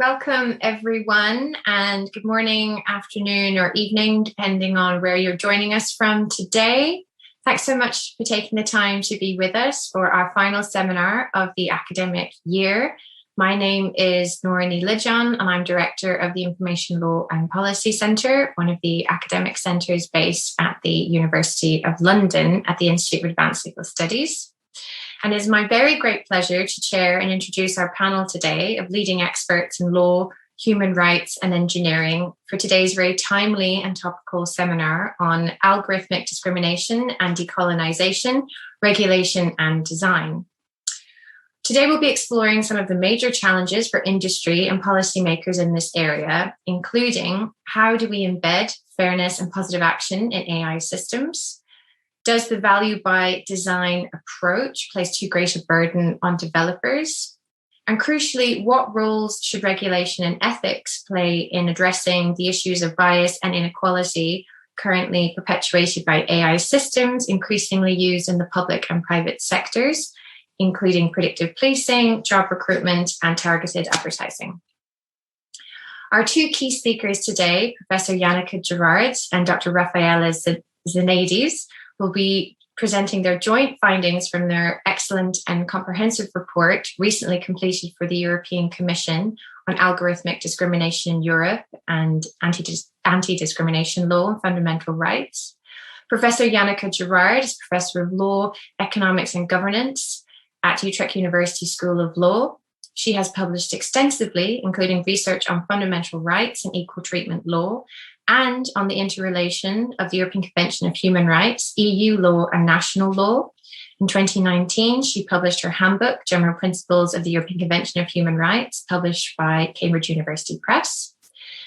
Welcome, everyone, and good morning, afternoon, or evening, depending on where you're joining us from today. Thanks so much for taking the time to be with us for our final seminar of the academic year. My name is Norani Lijan, and I'm Director of the Information Law and Policy Centre, one of the academic centres based at the University of London at the Institute of Advanced Legal Studies. And it's my very great pleasure to chair and introduce our panel today of leading experts in law, human rights, and engineering for today's very timely and topical seminar on algorithmic discrimination and decolonisation, regulation, and design. Today, we'll be exploring some of the major challenges for industry and policymakers in this area, including how do we embed fairness and positive action in AI systems? Does the value by design approach place too great a burden on developers? And crucially, what roles should regulation and ethics play in addressing the issues of bias and inequality currently perpetuated by AI systems, increasingly used in the public and private sectors, including predictive policing, job recruitment, and targeted advertising? Our two key speakers today, Professor Yannicka Gerard and Dr. Rafaela Zenades, will be presenting their joint findings from their excellent and comprehensive report recently completed for the European Commission on algorithmic discrimination in Europe and anti-discrimination law and fundamental rights. Professor Yannicka Gerard is Professor of Law, Economics and Governance at Utrecht University School of Law. She has published extensively, including research on fundamental rights and equal treatment law, and on the interrelation of the European Convention of Human Rights, EU law, and national law. In 2019, she published her handbook, General Principles of the European Convention of Human Rights, published by Cambridge University Press.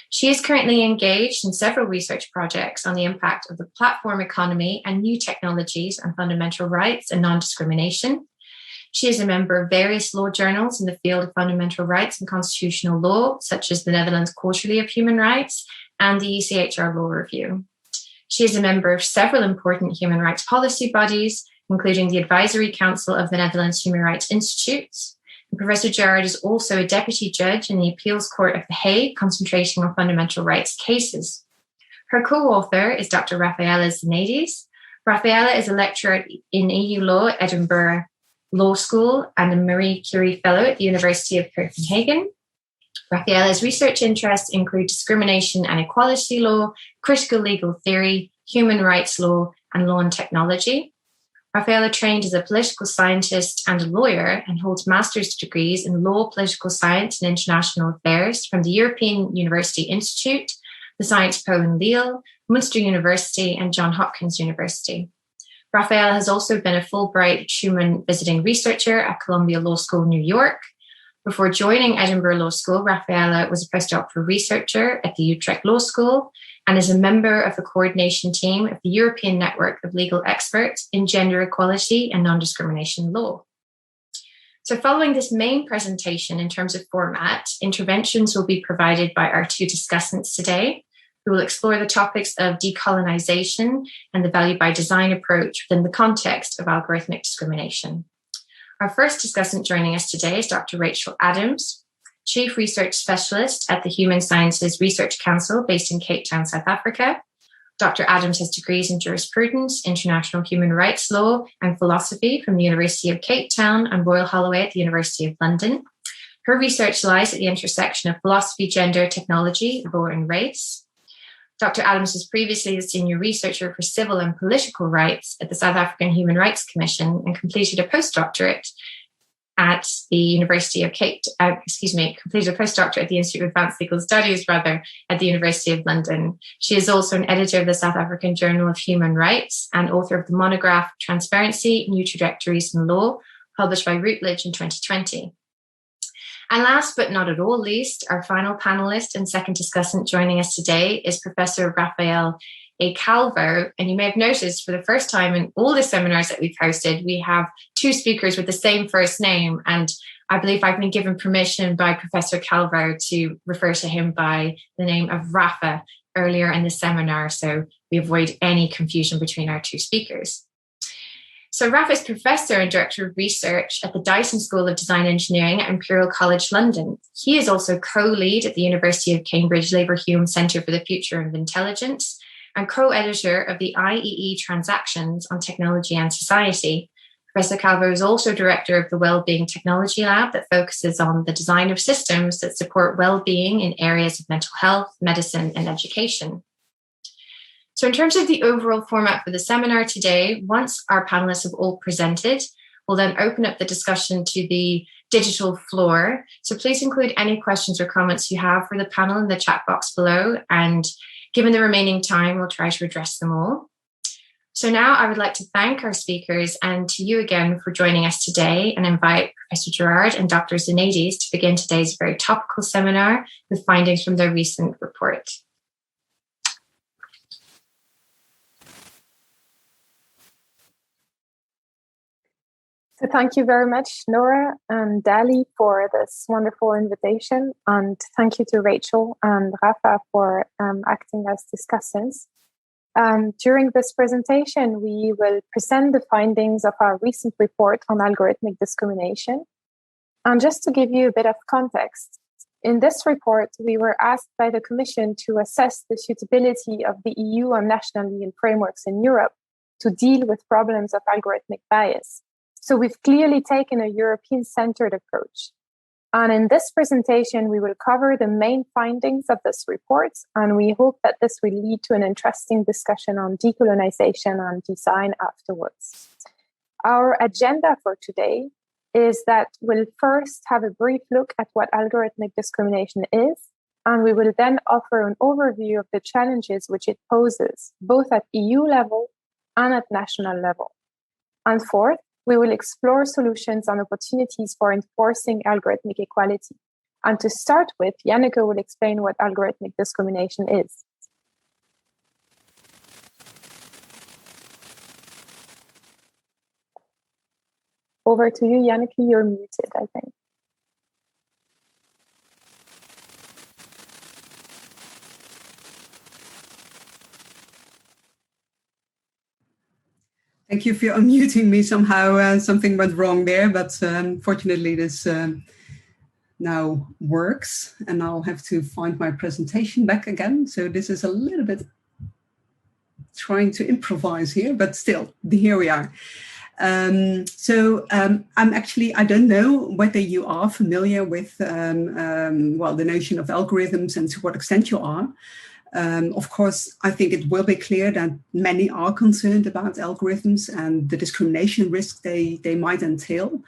She is currently engaged in several research projects on the impact of the platform economy and new technologies on fundamental rights and non-discrimination. She is a member of various law journals in the field of fundamental rights and constitutional law, such as the Netherlands Quarterly of Human Rights and the ECHR Law Review. She is a member of several important human rights policy bodies, including the Advisory Council of the Netherlands Human Rights Institutes. And Professor Gerard is also a deputy judge in the Appeals Court of The Hague, concentrating on fundamental rights cases. Her co-author is Dr. Rafaela Zenades. Rafaela is a lecturer in EU law at Edinburgh Law School and a Marie Curie Fellow at the University of Copenhagen. Rafaela's research interests include discrimination and equality law, critical legal theory, human rights law, and law and technology. Rafaela trained as a political scientist and a lawyer and holds master's degrees in law, political science, and international affairs from the European University Institute, the Sciences Po in Lille, Munster University, and Johns Hopkins University. Rafaela has also been a Fulbright Schumann visiting researcher at Columbia Law School, New York. Before joining Edinburgh Law School, Rafaela was a postdoctoral researcher at the Utrecht Law School and is a member of the coordination team of the European Network of Legal Experts in Gender Equality and Non-Discrimination Law. So following this main presentation in terms of format, interventions will be provided by our two discussants today, who will explore the topics of decolonisation and the value by design approach within the context of algorithmic discrimination. Our first discussant joining us today is Dr. Rachel Adams, Chief Research Specialist at the Human Sciences Research Council based in Cape Town, South Africa. Dr. Adams has degrees in jurisprudence, international human rights law, and philosophy from the University of Cape Town and Royal Holloway at the University of London. Her research lies at the intersection of philosophy, gender, technology, law, and race. Dr. Adams was previously the senior researcher for civil and political rights at the South African Human Rights Commission and completed a postdoctorate at the completed a postdoctorate at the Institute of Advanced Legal Studies, at the University of London. She is also an editor of the South African Journal of Human Rights and author of the monograph Transparency, New Trajectories in Law, published by Routledge in 2020. And last but not at all least, our final panelist and second discussant joining us today is Professor Rafael A. Calvo. And you may have noticed for the first time in all the seminars that we've hosted, we have two speakers with the same first name. And I believe I've been given permission by Professor Calvo to refer to him by the name of Rafa earlier in the seminar, so we avoid any confusion between our two speakers. So Raf is Professor and Director of Research at the Dyson School of Design Engineering at Imperial College London. He is also co-lead at the University of Cambridge Labour-Hume Centre for the Future of Intelligence and co-editor of the IEE Transactions on Technology and Society. Professor Calvo is also director of the Wellbeing Technology Lab that focuses on the design of systems that support well-being in areas of mental health, medicine, and education. So in terms of the overall format for the seminar today, once our panelists have all presented, we'll then open up the discussion to the digital floor. So please include any questions or comments you have for the panel in the chat box below. And given the remaining time, we'll try to address them all. So now I would like to thank our speakers and to you again for joining us today and invite Professor Gerard and Dr. Zanaides to begin today's very topical seminar with findings from their recent report. So thank you very much, Nora and Dali, for this wonderful invitation. And thank you to Rachel and Rafa for acting as discussants. During this presentation, we will present the findings of our recent report on algorithmic discrimination. And just to give you a bit of context, in this report, we were asked by the Commission to assess the suitability of the EU and national legal frameworks in Europe to deal with problems of algorithmic bias. So we've clearly taken a European-centered approach. And in this presentation, we will cover the main findings of this report, and we hope that this will lead to an interesting discussion on decolonization and design afterwards. Our agenda for today is that we'll first have a brief look at what algorithmic discrimination is, and we will then offer an overview of the challenges which it poses, both at EU level and at national level. And fourth, we will explore solutions and opportunities for enforcing algorithmic equality. And to start with, Janneke will explain what algorithmic discrimination is. Over to you, Janneke. You're muted, I think. Thank you for unmuting me. Somehow something went wrong there, but fortunately this now works, and I'll have to find my presentation back again. So this is a little bit trying to improvise here, but still, here we are. I don't know whether you are familiar with, the notion of algorithms and to what extent you are. Of course, I think it will be clear that many are concerned about algorithms and the discrimination risk they might entail.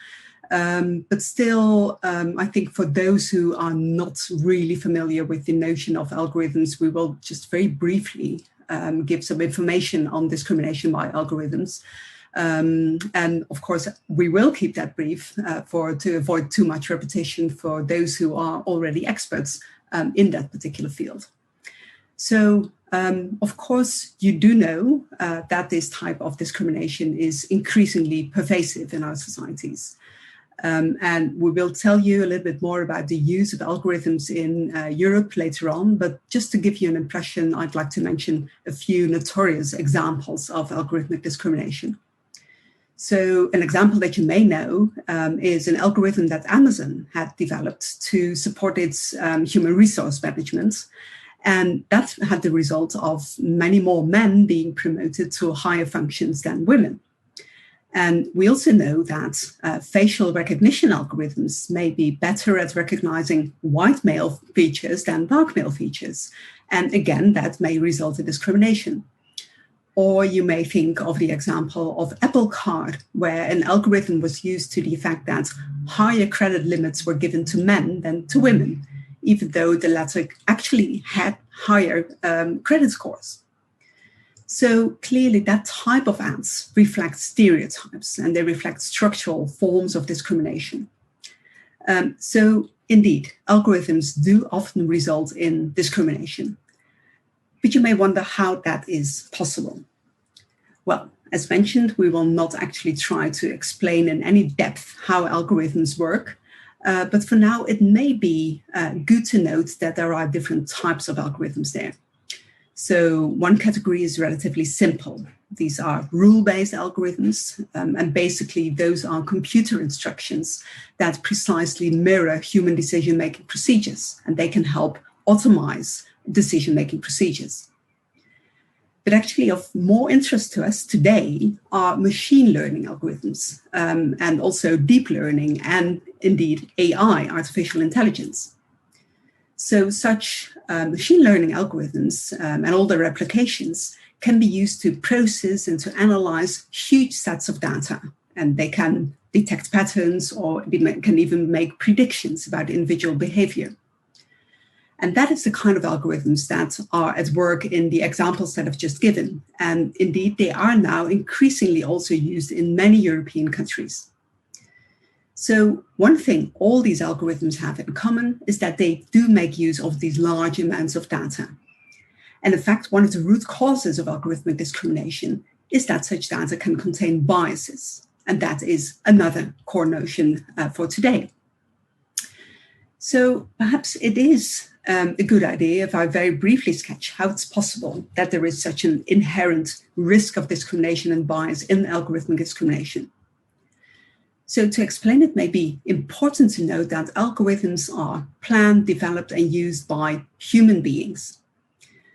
But still, I think for those who are not really familiar with the notion of algorithms, we will just very briefly give some information on discrimination by algorithms. And of course, we will keep that brief to avoid too much repetition for those who are already experts in that particular field. So, of course, you do know that this type of discrimination is increasingly pervasive in our societies. And we will tell you a little bit more about the use of algorithms in Europe later on. But just to give you an impression, I'd like to mention a few notorious examples of algorithmic discrimination. So an example that you may know is an algorithm that Amazon had developed to support its human resource management. And that had the result of many more men being promoted to higher functions than women. And we also know that facial recognition algorithms may be better at recognizing white male features than dark male features. And again, that may result in discrimination. Or you may think of the example of Apple Card, where an algorithm was used to the effect that higher credit limits were given to men than to women, even though the latter actually had higher credit scores. So clearly that type of ads reflect stereotypes and they reflect structural forms of discrimination. So indeed, algorithms do often result in discrimination. But you may wonder how that is possible. Well, as mentioned, we will not actually try to explain in any depth how algorithms work. But for now, it may be good to note that there are different types of algorithms there. So one category is relatively simple. These are rule-based algorithms, and basically those are computer instructions that precisely mirror human decision-making procedures, and they can help automate decision-making procedures. But actually of more interest to us today are machine learning algorithms, and also deep learning and indeed AI, artificial intelligence. So such machine learning algorithms and all their applications can be used to process and to analyze huge sets of data. And they can detect patterns or can even make predictions about individual behavior. And that is the kind of algorithms that are at work in the examples that I've just given. And indeed, they are now increasingly also used in many European countries. So one thing all these algorithms have in common is that they do make use of these large amounts of data. And in fact, one of the root causes of algorithmic discrimination is that such data can contain biases. And that is another core notion for today. So perhaps it is a good idea if I very briefly sketch how it's possible that there is such an inherent risk of discrimination and bias in algorithmic discrimination. So to explain it may be important to note that algorithms are planned, developed, and used by human beings.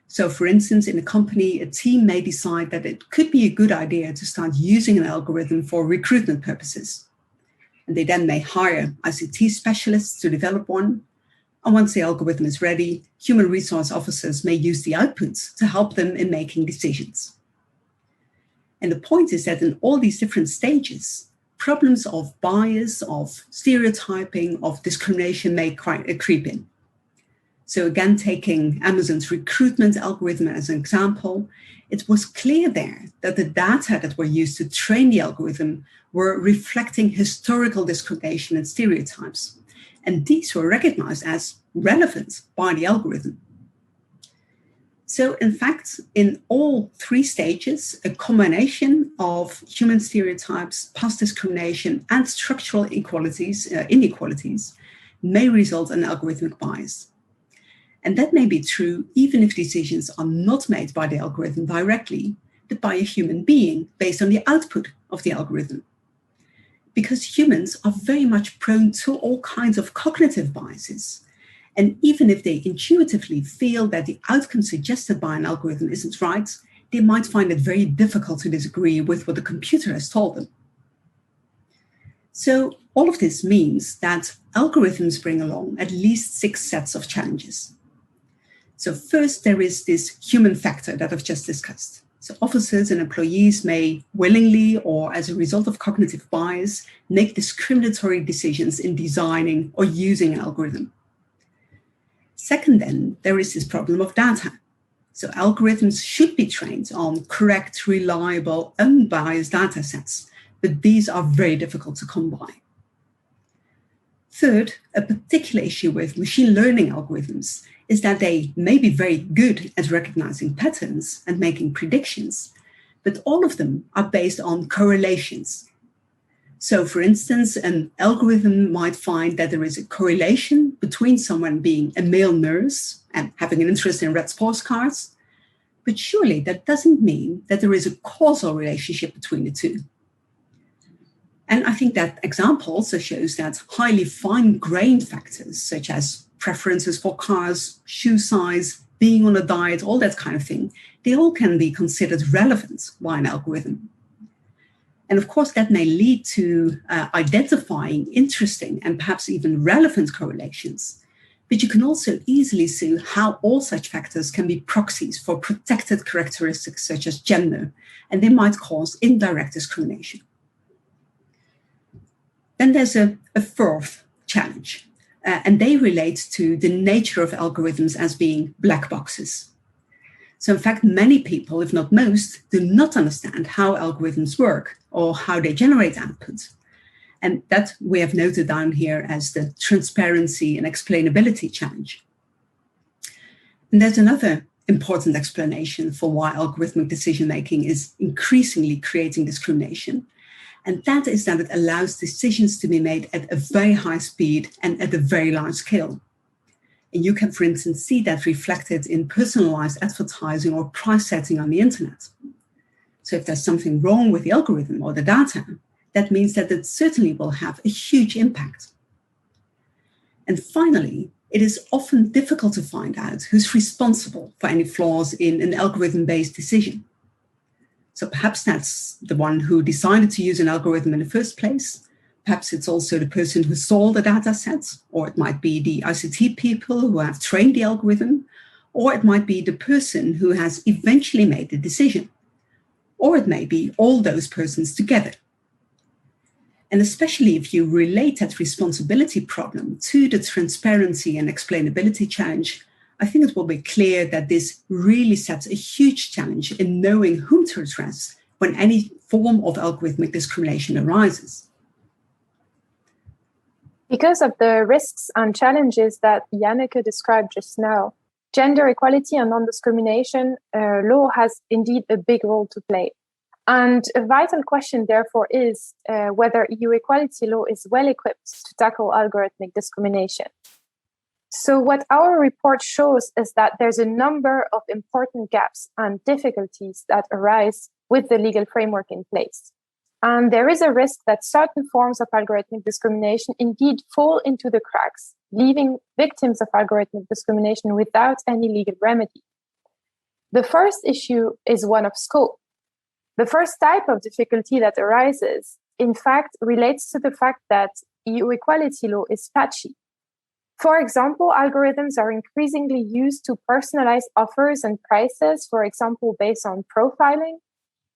So for instance, in a company, a team may decide that it could be a good idea to start using an algorithm for recruitment purposes. And they then may hire ICT specialists to develop one. And once the algorithm is ready, human resource officers may use the outputs to help them in making decisions. And the point is that in all these different stages, problems of bias, of stereotyping, of discrimination may creep in. So again, taking Amazon's recruitment algorithm as an example, it was clear there that the data that were used to train the algorithm were reflecting historical discrimination and stereotypes. And these were recognized as relevant by the algorithm. So in fact, in all three stages, a combination of human stereotypes, past discrimination, and structural inequalities may result in algorithmic bias. And that may be true even if decisions are not made by the algorithm directly, but by a human being based on the output of the algorithm. Because humans are very much prone to all kinds of cognitive biases. And even if they intuitively feel that the outcome suggested by an algorithm isn't right, they might find it very difficult to disagree with what the computer has told them. So all of this means that algorithms bring along at least 6 sets of challenges. So first, there is this human factor that I've just discussed. So officers and employees may willingly or as a result of cognitive bias make discriminatory decisions in designing or using an algorithm. Second, then, there is this problem of data. So algorithms should be trained on correct, reliable, unbiased data sets, but these are very difficult to come by. Third, a particular issue with machine learning algorithms is that they may be very good at recognizing patterns and making predictions, but all of them are based on correlations. So for instance, an algorithm might find that there is a correlation between someone being a male nurse and having an interest in red sports cars, but surely that doesn't mean that there is a causal relationship between the two. And I think that example also shows that highly fine-grained factors such as preferences for cars, shoe size, being on a diet, all that kind of thing, they all can be considered relevant by an algorithm. And of course, that may lead to identifying interesting and perhaps even relevant correlations. But you can also easily see how all such factors can be proxies for protected characteristics such as gender, and they might cause indirect discrimination. Then there's a fourth challenge, and they relate to the nature of algorithms as being black boxes. So in fact, many people, if not most, do not understand how algorithms work or how they generate output. And that we have noted down here as the transparency and explainability challenge. And there's another important explanation for why algorithmic decision-making is increasingly creating discrimination. And that is that it allows decisions to be made at a very high speed and at a very large scale. And you can, for instance, see that reflected in personalized advertising or price setting on the internet. So if there's something wrong with the algorithm or the data, that means that it certainly will have a huge impact. And finally, it is often difficult to find out who's responsible for any flaws in an algorithm-based decision. So perhaps that's the one who decided to use an algorithm in the first place. Perhaps it's also the person who saw the data sets, or it might be the ICT people who have trained the algorithm, or it might be the person who has eventually made the decision, or it may be all those persons together. And especially if you relate that responsibility problem to the transparency and explainability challenge, I think it will be clear that this really sets a huge challenge in knowing whom to address when any form of algorithmic discrimination arises. Because of the risks and challenges that Janneke described just now, gender equality and non-discrimination law has indeed a big role to play. And a vital question, therefore, is whether EU equality law is well equipped to tackle algorithmic discrimination. So what our report shows is that there's a number of important gaps and difficulties that arise with the legal framework in place. And there is a risk that certain forms of algorithmic discrimination indeed fall into the cracks, leaving victims of algorithmic discrimination without any legal remedy. The first issue is one of scope. The first type of difficulty that arises, in fact, relates to the fact that EU equality law is patchy. For example, algorithms are increasingly used to personalize offers and prices, for example, based on profiling.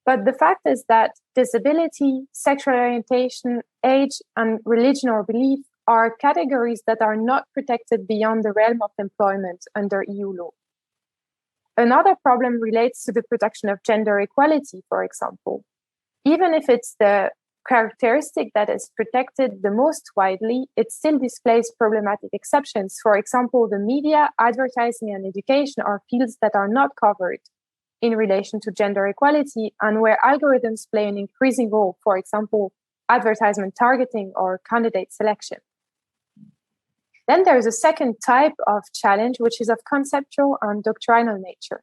But the fact is that disability, sexual orientation, age, and religion or belief are categories that are not protected beyond the realm of employment under EU law. Another problem relates to the protection of gender equality, for example. Even if it's the characteristic that is protected the most widely, it still displays problematic exceptions. For example, the media, advertising, and education are fields that are not covered in relation to gender equality and where algorithms play an increasing role, for example, advertisement targeting or candidate selection. Then there's a second type of challenge, which is of conceptual and doctrinal nature.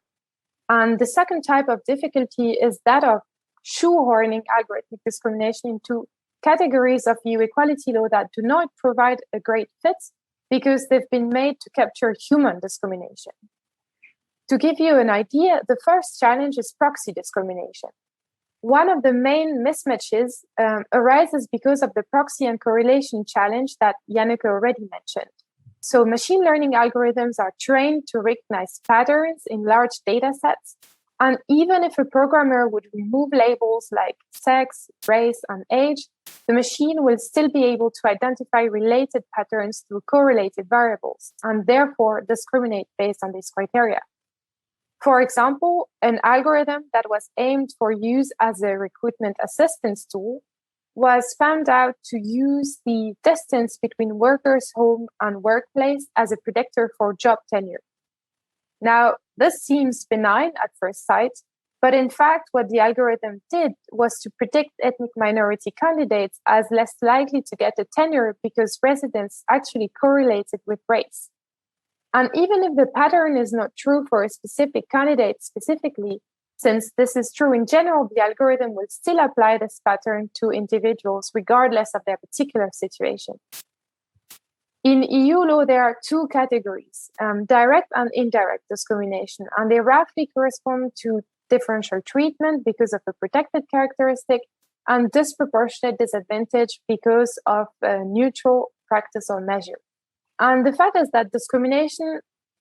And the second type of difficulty is that of shoehorning algorithmic discrimination into categories of EU equality law that do not provide a great fit because they've been made to capture human discrimination. To give you an idea, the first challenge is proxy discrimination. One of the main mismatches arises because of the proxy and correlation challenge that Janneke already mentioned. So machine learning algorithms are trained to recognize patterns in large data sets. And even if a programmer would remove labels like sex, race, and age, the machine will still be able to identify related patterns through correlated variables and therefore discriminate based on these criteria. For example, an algorithm that was aimed for use as a recruitment assistance tool was found out to use the distance between workers' home and workplace as a predictor for job tenure. Now, this seems benign at first sight, but in fact, what the algorithm did was to predict ethnic minority candidates as less likely to get a tenure because residence actually correlated with race. And even if the pattern is not true for a specific candidate specifically, since this is true in general, the algorithm will still apply this pattern to individuals regardless of their particular situation. In EU law, there are two categories, direct and indirect discrimination, and they roughly correspond to differential treatment because of a protected characteristic and disproportionate disadvantage because of a neutral practice or measure. And the fact is that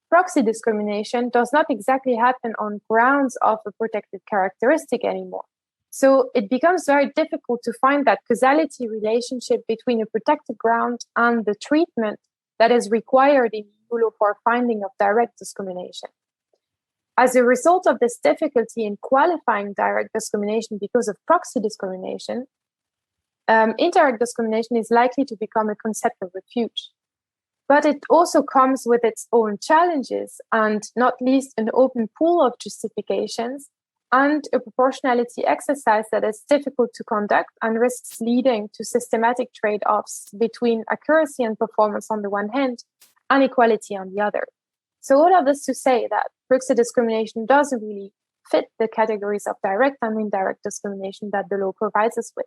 proxy discrimination does not exactly happen on grounds of a protected characteristic anymore. So it becomes very difficult to find that causality relationship between a protected ground and the treatment that is required in EU law for finding of direct discrimination. As a result of this difficulty in qualifying direct discrimination because of proxy discrimination, indirect discrimination is likely to become a concept of refuge. But it also comes with its own challenges and not least an open pool of justifications and a proportionality exercise that is difficult to conduct and risks leading to systematic trade-offs between accuracy and performance on the one hand and equality on the other. So all of this to say that proxy discrimination doesn't really fit the categories of direct and indirect discrimination that the law provides us with.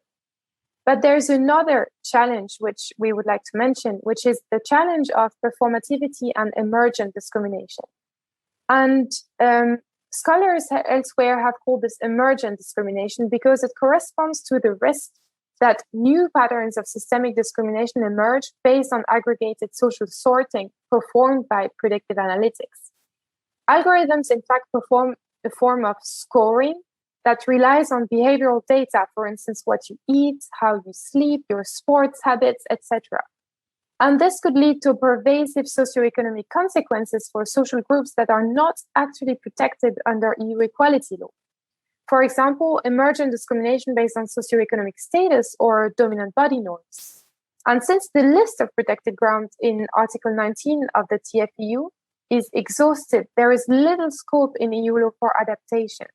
But there's another challenge which we would like to mention, which is the challenge of performativity and emergent discrimination. And scholars elsewhere have called this emergent discrimination because it corresponds to the risk that new patterns of systemic discrimination emerge based on aggregated social sorting performed by predictive analytics. Algorithms, in fact, perform a form of scoring that relies on behavioral data, for instance, what you eat, how you sleep, your sports habits, etc. And this could lead to pervasive socioeconomic consequences for social groups that are not actually protected under EU equality law. For example, emergent discrimination based on socioeconomic status or dominant body norms. And since the list of protected grounds in Article 19 of the TFEU is exhausted, there is little scope in EU law for adaptation.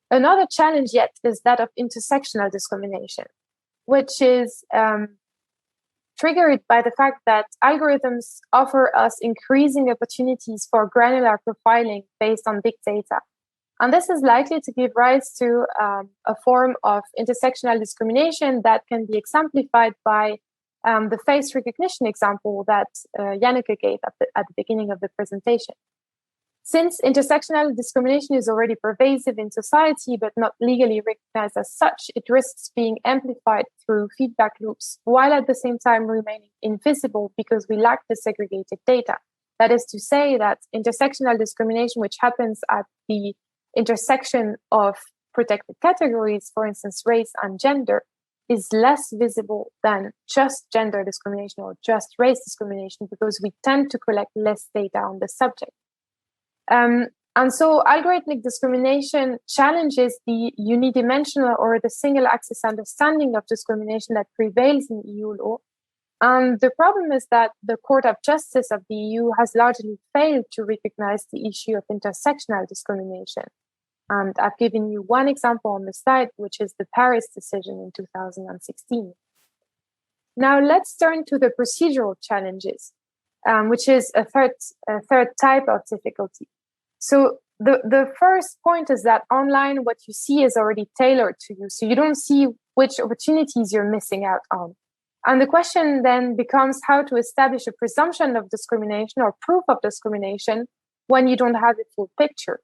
Another challenge yet is that of intersectional discrimination, which is triggered by the fact that algorithms offer us increasing opportunities for granular profiling based on big data. And this is likely to give rise to a form of intersectional discrimination that can be exemplified by the face recognition example that Janneke gave at the beginning of the presentation. Since intersectional discrimination is already pervasive in society, but not legally recognized as such, it risks being amplified through feedback loops, while at the same time remaining invisible because we lack the segregated data. That is to say that intersectional discrimination, which happens at the intersection of protected categories, for instance, race and gender, is less visible than just gender discrimination or just race discrimination because we tend to collect less data on the subject. And so algorithmic discrimination challenges the unidimensional or the single axis understanding of discrimination that prevails in EU law. And the problem is that the Court of Justice of the EU has largely failed to recognize the issue of intersectional discrimination. And I've given you one example on the slide, which is the Paris decision in 2016. Now let's turn to the procedural challenges, which is a third type of difficulty. So the first point is that online, what you see is already tailored to you. So you don't see which opportunities you're missing out on. And the question then becomes how to establish a presumption of discrimination or proof of discrimination when you don't have the full picture.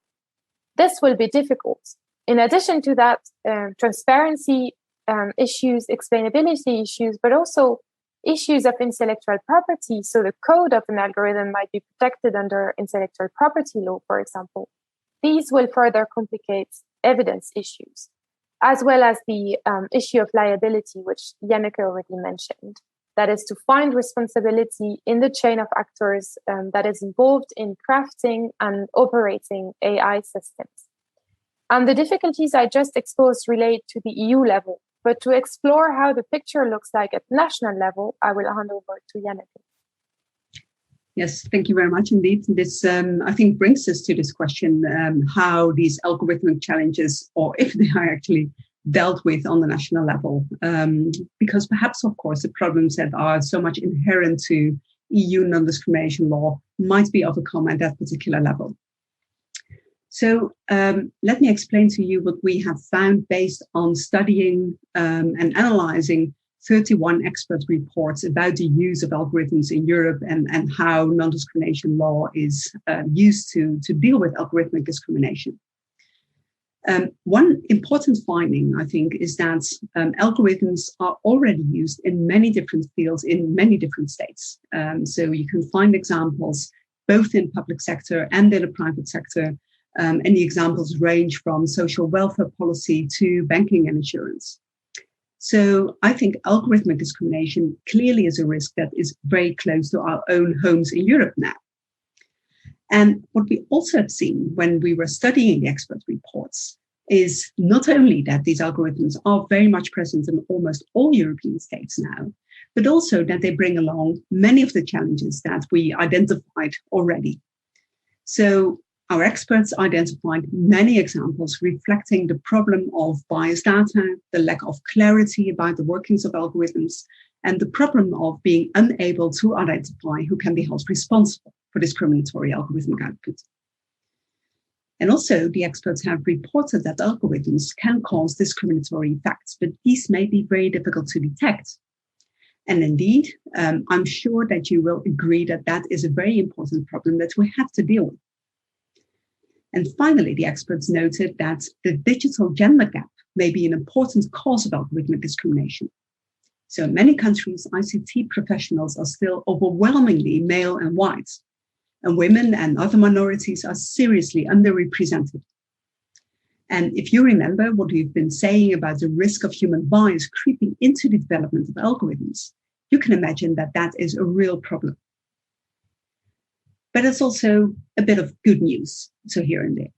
This will be difficult. In addition to that, transparency issues, explainability issues, but also issues of intellectual property. So the code of an algorithm might be protected under intellectual property law, for example. These will further complicate evidence issues, as well as the issue of liability, which Janneke already mentioned. That is to find responsibility in the chain of actors that is involved in crafting and operating AI systems. And the difficulties I just exposed relate to the EU level. But to explore how the picture looks like at national level, I will hand over to Janneke. Yes, thank you very much indeed. This, I think, brings us to this question, how these algorithmic challenges, or if they are actually dealt with on the national level. Because perhaps, of course, the problems that are so much inherent to EU non-discrimination law might be overcome at that particular level. So let me explain to you what we have found based on studying and analyzing 31 expert reports about the use of algorithms in Europe and how non-discrimination law is used to deal with algorithmic discrimination. One important finding, I think, is that algorithms are already used in many different fields in many different states. So you can find examples both in public sector and in the private sector. And the examples range from social welfare policy to banking and insurance. So I think algorithmic discrimination clearly is a risk that is very close to our own homes in Europe now. And what we also have seen when we were studying the expert reports is not only that these algorithms are very much present in almost all European states now, but also that they bring along many of the challenges that we identified already. So our experts identified many examples reflecting the problem of biased data, the lack of clarity about the workings of algorithms, and the problem of being unable to identify who can be held responsible for discriminatory algorithmic output. And also, the experts have reported that algorithms can cause discriminatory effects, but these may be very difficult to detect. And indeed, I'm sure that you will agree that that is a very important problem that we have to deal with. And finally, the experts noted that the digital gender gap may be an important cause of algorithmic discrimination. So in many countries, ICT professionals are still overwhelmingly male and white, and women and other minorities are seriously underrepresented. And if you remember what we've been saying about the risk of human bias creeping into the development of algorithms, you can imagine that that is a real problem. But it's also a bit of good news, so here and there.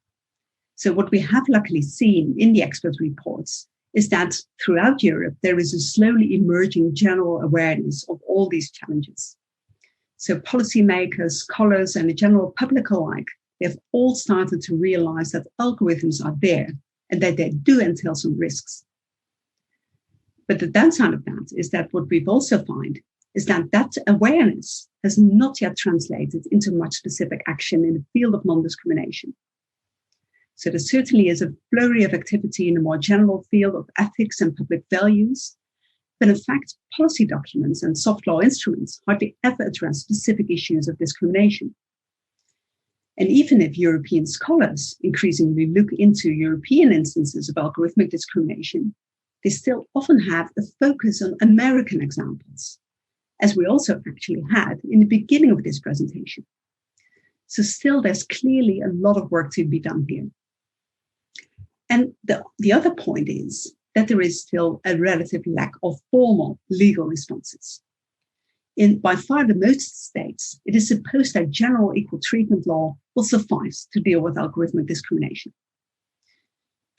So what we have luckily seen in the expert reports is that throughout Europe, there is a slowly emerging general awareness of all these challenges. So policymakers, scholars, and the general public alike, they've all started to realize that algorithms are there and that they do entail some risks. But the downside of that is that what we've also found is that that awareness has not yet translated into much specific action in the field of non-discrimination. So there certainly is a flurry of activity in the more general field of ethics and public values, but in fact, policy documents and soft law instruments hardly ever address specific issues of discrimination. And even if European scholars increasingly look into European instances of algorithmic discrimination, they still often have a focus on American examples, as we also actually had in the beginning of this presentation. So still, there's clearly a lot of work to be done here. And the other point is that there is still a relative lack of formal legal responses. In by far the most states, it is supposed that general equal treatment law will suffice to deal with algorithmic discrimination.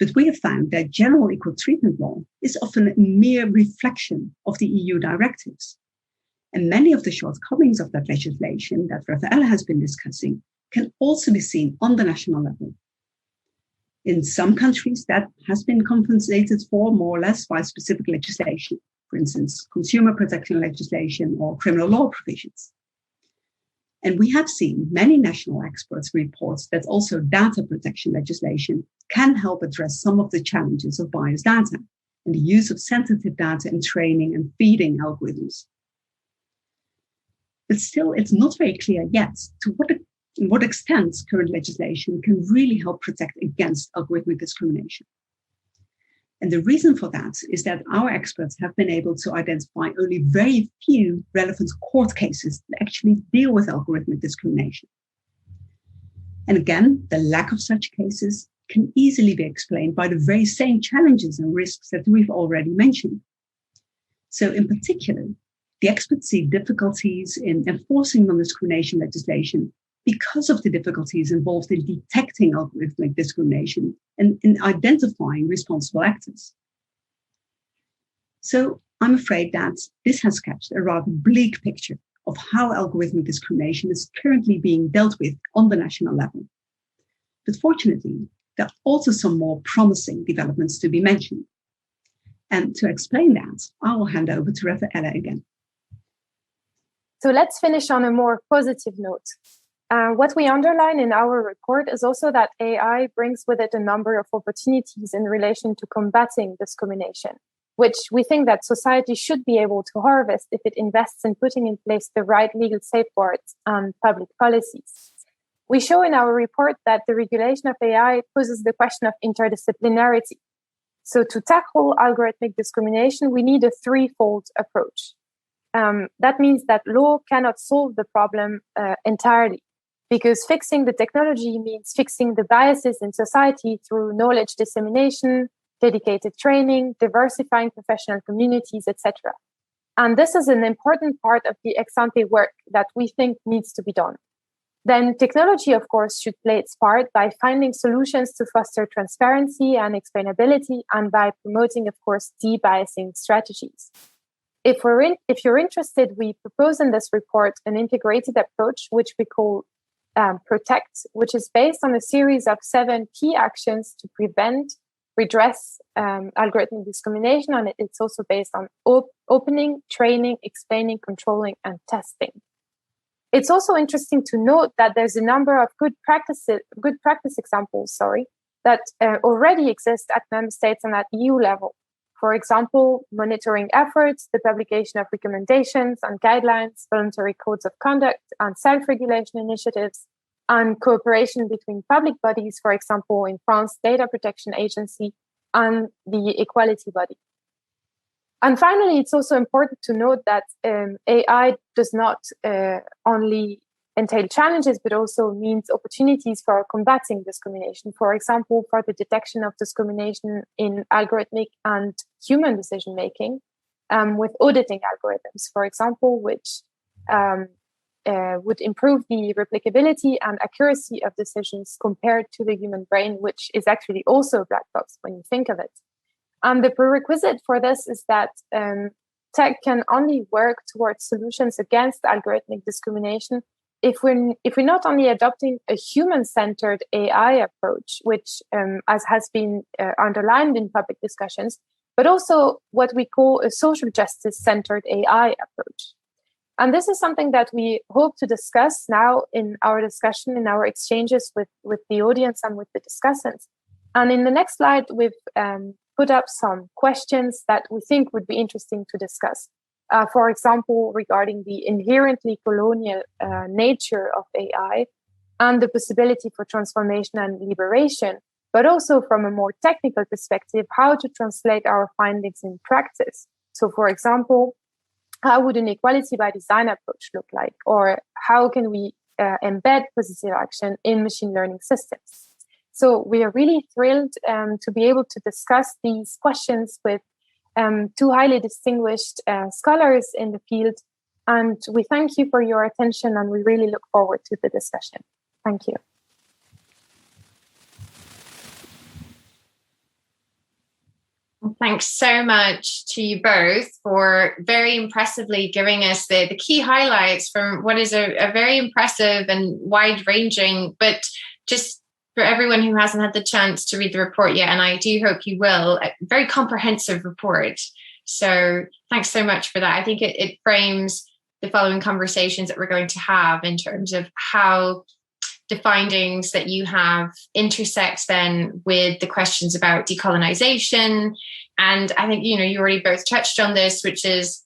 But we have found that general equal treatment law is often a mere reflection of the EU directives. And many of the shortcomings of that legislation that Rafaela has been discussing can also be seen on the national level. In some countries, that has been compensated for more or less by specific legislation, for instance, consumer protection legislation or criminal law provisions. And we have seen many national experts report that also data protection legislation can help address some of the challenges of biased data and the use of sensitive data in training and feeding algorithms. But still, it's not very clear yet to what extent current legislation can really help protect against algorithmic discrimination. And the reason for that is that our experts have been able to identify only very few relevant court cases that actually deal with algorithmic discrimination. And again, the lack of such cases can easily be explained by the very same challenges and risks that we've already mentioned. So in particular, the experts see difficulties in enforcing non-discrimination legislation because of the difficulties involved in detecting algorithmic discrimination and in identifying responsible actors. So I'm afraid that this has sketched a rather bleak picture of how algorithmic discrimination is currently being dealt with on the national level. But fortunately, there are also some more promising developments to be mentioned. And to explain that, I will hand over to Rafaela again. So let's finish on a more positive note. What we underline in our report is also that AI brings with it a number of opportunities in relation to combating discrimination, which we think that society should be able to harvest if it invests in putting in place the right legal safeguards and public policies. We show in our report that the regulation of AI poses the question of interdisciplinarity. So to tackle algorithmic discrimination, we need a threefold approach. That means that law cannot solve the problem entirely, because fixing the technology means fixing the biases in society through knowledge dissemination, dedicated training, diversifying professional communities, etc. And this is an important part of the ex-ante work that we think needs to be done. Then technology, of course, should play its part by finding solutions to foster transparency and explainability, and by promoting, of course, de-biasing strategies. If you're interested, we propose in this report an integrated approach, which we call Protect, which is based on a series of 7 key actions to prevent, redress algorithmic discrimination, and it's also based on opening, training, explaining, controlling, and testing. it's also interesting to note that there's a number of good practice examples, that already exist at member states and at EU level. For example, monitoring efforts, the publication of recommendations and guidelines, voluntary codes of conduct, and self-regulation initiatives, and cooperation between public bodies, for example, in France, Data Protection Agency and the Equality Body. And finally, it's also important to note that AI does not only entail challenges, but also means opportunities for combating discrimination. For example, for the detection of discrimination in algorithmic and human decision-making with auditing algorithms, for example, which would improve the replicability and accuracy of decisions compared to the human brain, which is actually also a black box when you think of it. And the prerequisite for this is that tech can only work towards solutions against algorithmic discrimination if we're not only adopting a human-centered AI approach, which as has been underlined in public discussions, but also what we call a social justice-centered AI approach. And this is something that we hope to discuss now in our discussion, in our exchanges with the audience and with the discussants. And in the next slide, we've put up some questions that we think would be interesting to discuss. For example, regarding the inherently colonial nature of AI and the possibility for transformation and liberation, but also from a more technical perspective, how to translate our findings in practice. So, for example, how would an equality by design approach look like? Or how can we embed positive action in machine learning systems? So we are really thrilled to be able to discuss these questions with two highly distinguished scholars in the field. And we thank you for your attention, and we really look forward to the discussion. Thank you. Thanks so much to you both for very impressively giving us the key highlights from what is a very impressive and wide-ranging, but just for everyone who hasn't had the chance to read the report yet, and I do hope you will, a very comprehensive report. So thanks so much for that. I think it frames the following conversations that we're going to have in terms of how the findings that you have intersect then with the questions about decolonization. And I think, you already both touched on this, which is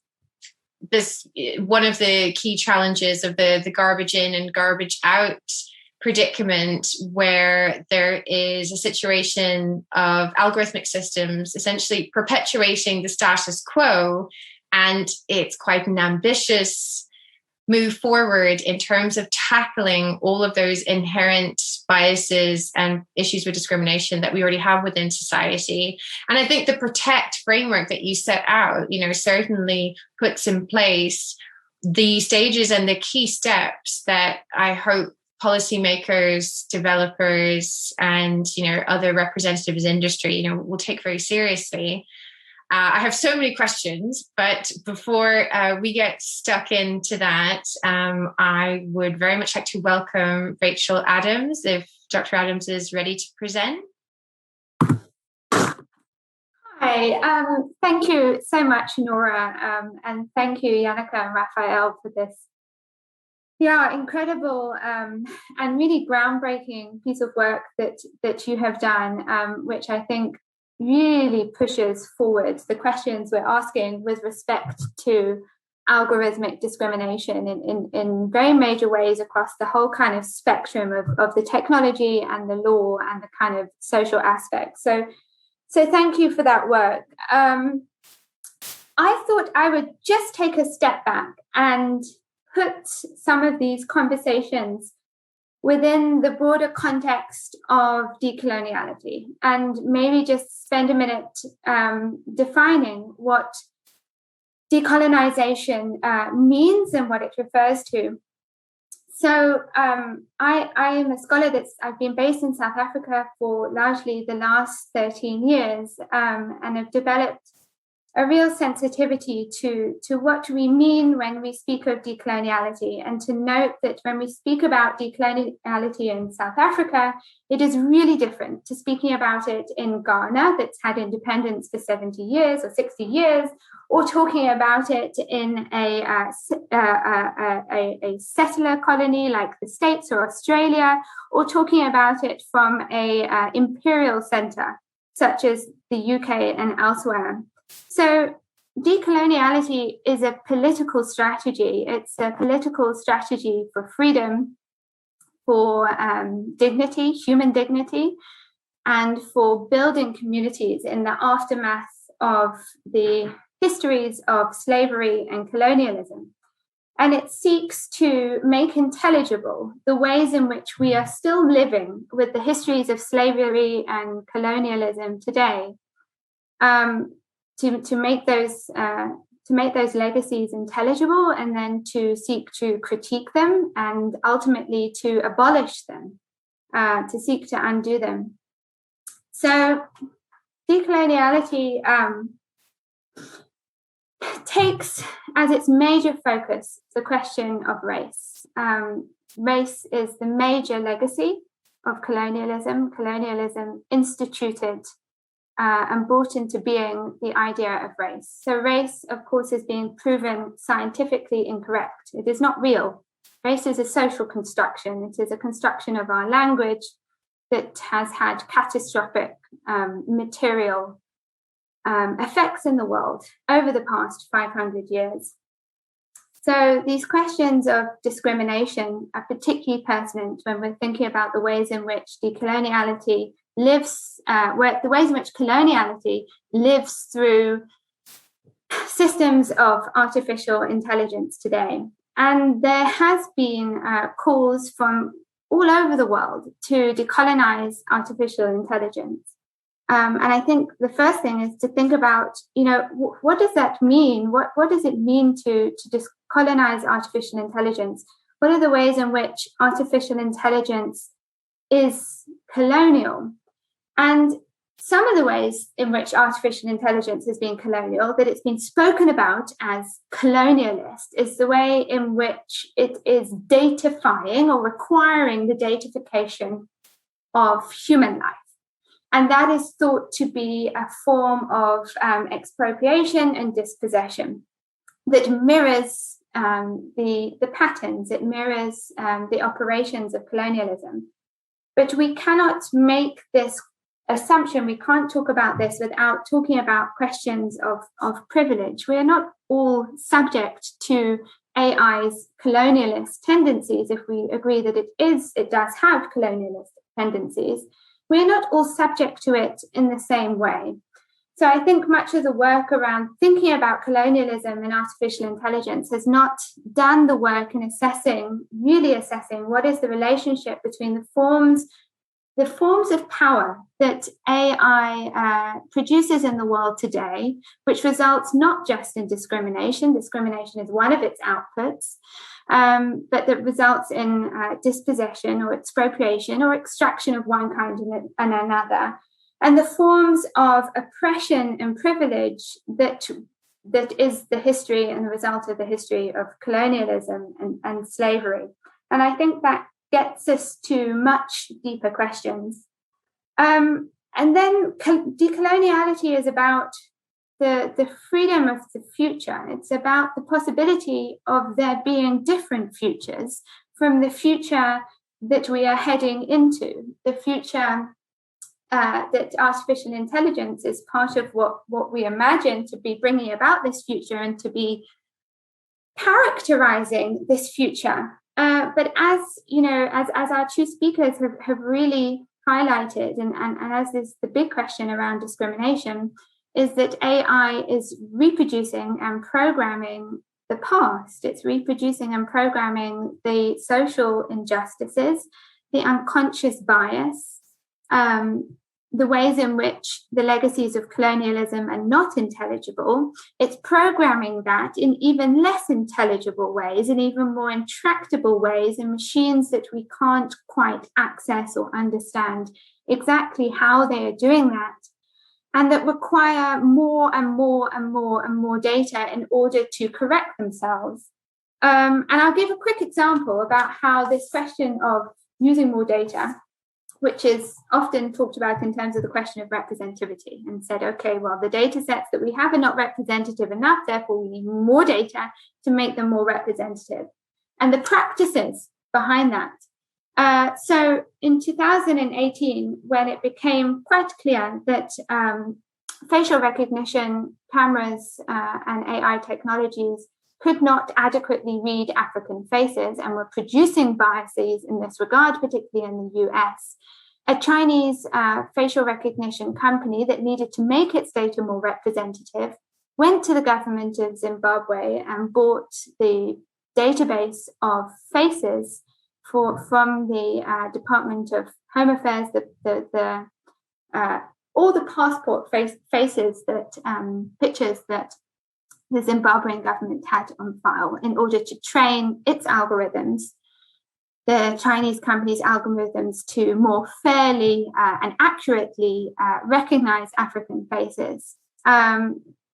this one of the key challenges of the garbage in and garbage out predicament, where there is a situation of algorithmic systems essentially perpetuating the status quo. And it's quite an ambitious move forward in terms of tackling all of those inherent biases and issues with discrimination that we already have within society. And I think the PROTECT framework that you set out, certainly puts in place the stages and the key steps that I hope policymakers, developers, and other representatives in industry, will take very seriously. I have so many questions, but before we get stuck into that, I would very much like to welcome Rachel Adams, if Dr. Adams is ready to present. Hi, thank you so much, Nora, and thank you, Janneke and Raphael, for this incredible and really groundbreaking piece of work that you have done, which I think really pushes forward the questions we're asking with respect to algorithmic discrimination in very major ways across the whole kind of spectrum of the technology and the law and the kind of social aspects. So thank you for that work. I thought I would just take a step back and put some of these conversations within the broader context of decoloniality, and maybe just spend a minute defining what decolonization means and what it refers to. So I am a scholar I've been based in South Africa for largely the last 13 years and have developed a real sensitivity to what we mean when we speak of decoloniality, and to note that when we speak about decoloniality in South Africa, it is really different to speaking about it in Ghana, that's had independence for 70 years or 60 years, or talking about it in a settler colony like the States or Australia, or talking about it from a imperial center such as the UK and elsewhere. So decoloniality is a political strategy. It's a political strategy for freedom, for dignity, human dignity, and for building communities in the aftermath of the histories of slavery and colonialism. And it seeks to make intelligible the ways in which we are still living with the histories of slavery and colonialism today. To make those legacies intelligible, and then to seek to critique them, and ultimately to abolish them, to seek to undo them. So decoloniality takes as its major focus the question of race. Race is the major legacy of colonialism. Colonialism instituted and brought into being the idea of race. So race, of course, is being proven scientifically incorrect. It is not real. Race is a social construction. It is a construction of our language that has had catastrophic material effects in the world over the past 500 years. So these questions of discrimination are particularly pertinent when we're thinking about the ways in which decoloniality lives, the ways in which coloniality lives through systems of artificial intelligence today. And there has been calls from all over the world to decolonize artificial intelligence. And I think the first thing is to think about, what does that mean? What does it mean to decolonize artificial intelligence? What are the ways in which artificial intelligence is colonial? And some of the ways in which artificial intelligence has been colonial, that it's been spoken about as colonialist, is the way in which it is datafying or requiring the datification of human life. And that is thought to be a form of expropriation and dispossession that mirrors the patterns, it mirrors the operations of colonialism. But we cannot make this assumption, we can't talk about this without talking about questions of privilege. We are not all subject to AI's colonialist tendencies. If we agree that it does have colonialist tendencies, we're not all subject to it in the same way. So I think much of the work around thinking about colonialism and artificial intelligence has not done the work in really assessing what is the relationship between the forms of power that AI produces in the world today, which results not just in discrimination. Discrimination is one of its outputs, but that results in dispossession or expropriation or extraction of one kind and another. And the forms of oppression and privilege that is the history and the result of the history of colonialism and slavery. And I think that gets us to much deeper questions. And then decoloniality is about the freedom of the future. It's about the possibility of there being different futures from the future that we are heading into, the future that artificial intelligence is part of what we imagine to be bringing about this future and to be characterizing this future. But as our two speakers have really highlighted, and as is the big question around discrimination, is that AI is reproducing and programming the past. It's reproducing and programming the social injustices, the unconscious bias, the ways in which the legacies of colonialism are not intelligible. It's programming that in even less intelligible ways, in even more intractable ways, in machines that we can't quite access or understand exactly how they are doing that. and that require more and more and more and more data in order to correct themselves. And I'll give a quick example about how this question of using more data, which is often talked about in terms of the question of representativity, and said, okay, well, the data sets that we have are not representative enough, therefore we need more data to make them more representative. And the practices behind that. So in 2018, when it became quite clear that facial recognition cameras and AI technologies could not adequately read African faces and were producing biases in this regard, particularly in the US, a Chinese facial recognition company that needed to make its data more representative went to the government of Zimbabwe and bought the database of faces from the Department of Home Affairs, all the passport faces that pictures that the Zimbabwean government had on file in order to train its algorithms, the Chinese company's algorithms, to more fairly and accurately recognize African faces.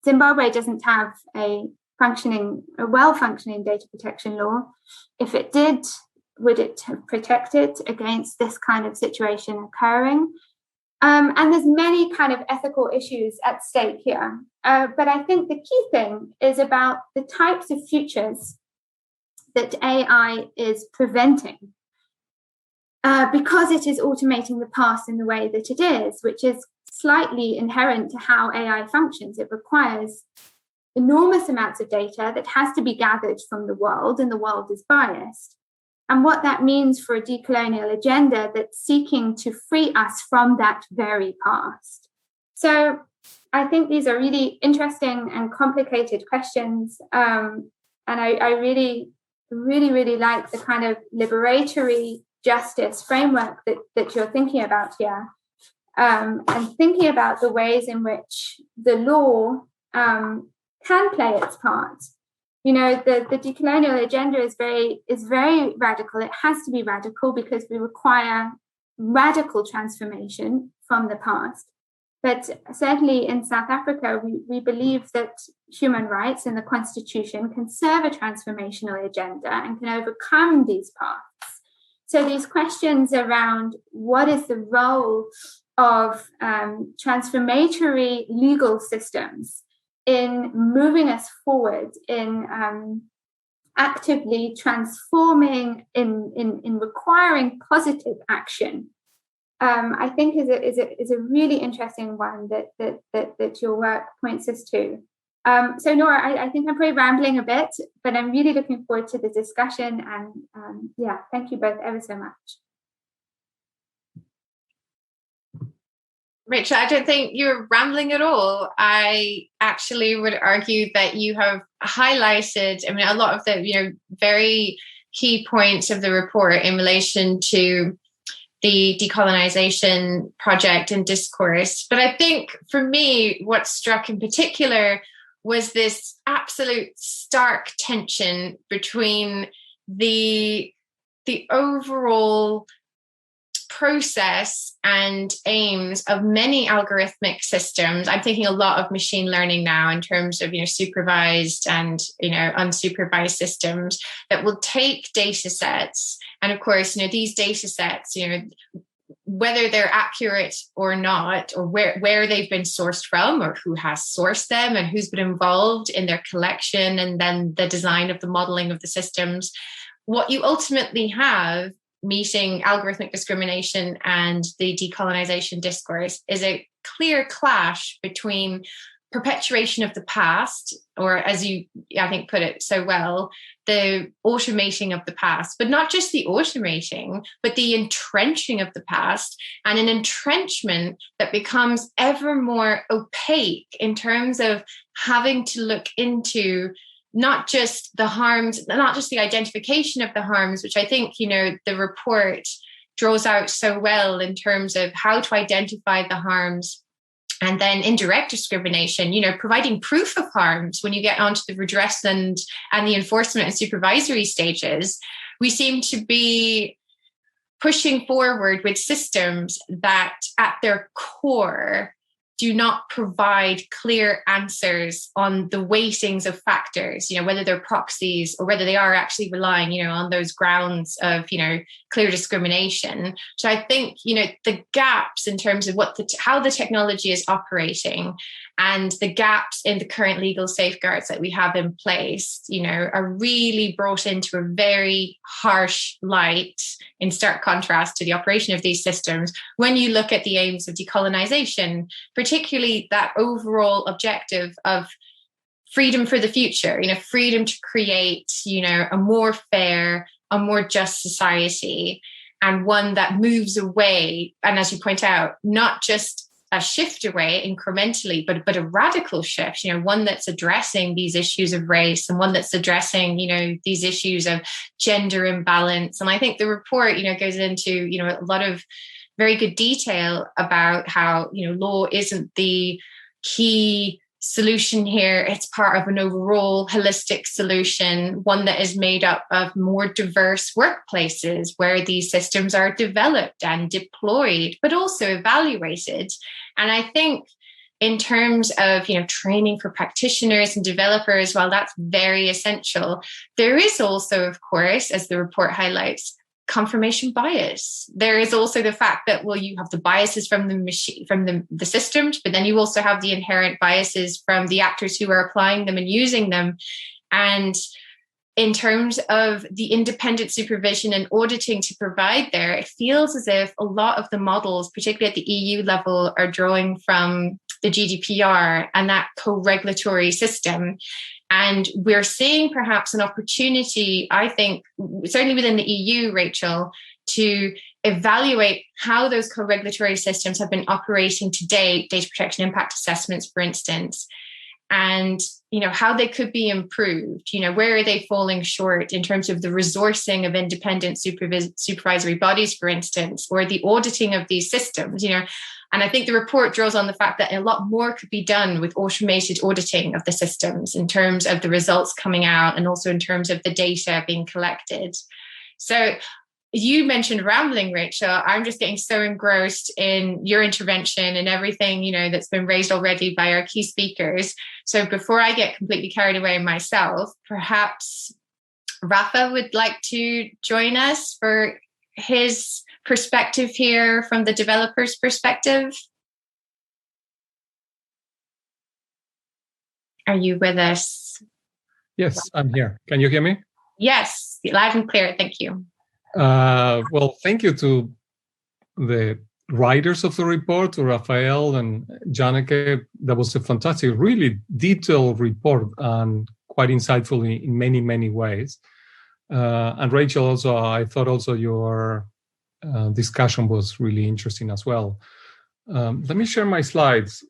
Zimbabwe doesn't have a well-functioning data protection law. If it did, would it have protected against this kind of situation occurring? And there's many kind of ethical issues at stake here. But I think the key thing is about the types of futures that AI is preventing, because it is automating the past in the way that it is, which is slightly inherent to how AI functions. It requires enormous amounts of data that has to be gathered from the world, and the world is biased. And what that means for a decolonial agenda that's seeking to free us from that very past. So I think these are really interesting and complicated questions. And I really, really, really like the kind of liberatory justice framework that you're thinking about here. And thinking about the ways in which the law can play its part. You know, the decolonial agenda is very radical. It has to be radical because we require radical transformation from the past. But certainly in South Africa, we believe that human rights and the Constitution can serve a transformational agenda and can overcome these paths. So these questions around what is the role of transformatory legal systems in moving us forward, in actively transforming, in requiring positive action, I think is a really interesting one that your work points us to. So Nora, I think I'm probably rambling a bit, but I'm really looking forward to the discussion, and thank you both ever so much. Rachel, I don't think you're rambling at all. I actually would argue that you have highlighted, a lot of the, very key points of the report in relation to the decolonisation project and discourse. But I think for me, what struck in particular was this absolute stark tension between the overall process and aims of many algorithmic systems. I'm thinking a lot of machine learning now in terms of supervised and unsupervised systems that will take data sets, and of course these data sets, whether they're accurate or not, or where they've been sourced from, or who has sourced them, and who's been involved in their collection, and then the design of the modeling of the systems. What you ultimately have meeting algorithmic discrimination and the decolonisation discourse is a clear clash between perpetuation of the past, or as you, I think, put it so well, the automating of the past, but not just the automating, but the entrenching of the past, and an entrenchment that becomes ever more opaque in terms of having to look into not just the harms, not just the identification of the harms, which I think, the report draws out so well in terms of how to identify the harms, and then indirect discrimination, providing proof of harms when you get onto the redress and the enforcement and supervisory stages. We seem to be pushing forward with systems that at their core do not provide clear answers on the weightings of factors, whether they're proxies or whether they are actually relying, on those grounds of, clear discrimination. So I think, the gaps in terms of how the technology is operating and the gaps in the current legal safeguards that we have in place, are really brought into a very harsh light in stark contrast to the operation of these systems when you look at the aims of decolonisation, particularly that overall objective of freedom for the future, freedom to create, a more fair, a more just society, and one that moves away. And as you point out, not just a shift away incrementally, but a radical shift, one that's addressing these issues of race and one that's addressing, these issues of gender imbalance. And I think the report, goes into, a lot of very good detail about how, law isn't the key solution here. It's part of an overall holistic solution, one that is made up of more diverse workplaces where these systems are developed and deployed, but also evaluated. And I think in terms of, training for practitioners and developers, while that's very essential, there is also, of course, as the report highlights, confirmation bias. There is also the fact that, you have the biases from the machine, from the systems, but then you also have the inherent biases from the actors who are applying them and using them. And in terms of the independent supervision and auditing to provide there, it feels as if a lot of the models, particularly at the EU level, are drawing from the GDPR and that co-regulatory system. And we're seeing perhaps an opportunity, I think, certainly within the EU, Rachel, to evaluate how those co-regulatory systems have been operating to date, data protection impact assessments, for instance, and how they could be improved. Where are they falling short in terms of the resourcing of independent supervisory bodies, for instance, or the auditing of these systems, And I think the report draws on the fact that a lot more could be done with automated auditing of the systems in terms of the results coming out and also in terms of the data being collected. So you mentioned rambling, Rachel. I'm just getting so engrossed in your intervention and everything, that's been raised already by our key speakers. So before I get completely carried away myself, perhaps Rafa would like to join us for his perspective here from the developer's perspective. Are you with us? Yes, I'm here. Can you hear me? Yes, loud and clear. Thank you. Well, thank you to the writers of the report, to Rafael and Janneke. That was a fantastic, really detailed report and quite insightful in many, many ways. And Rachel, also, I thought also your discussion was really interesting as well. Let me share my slides.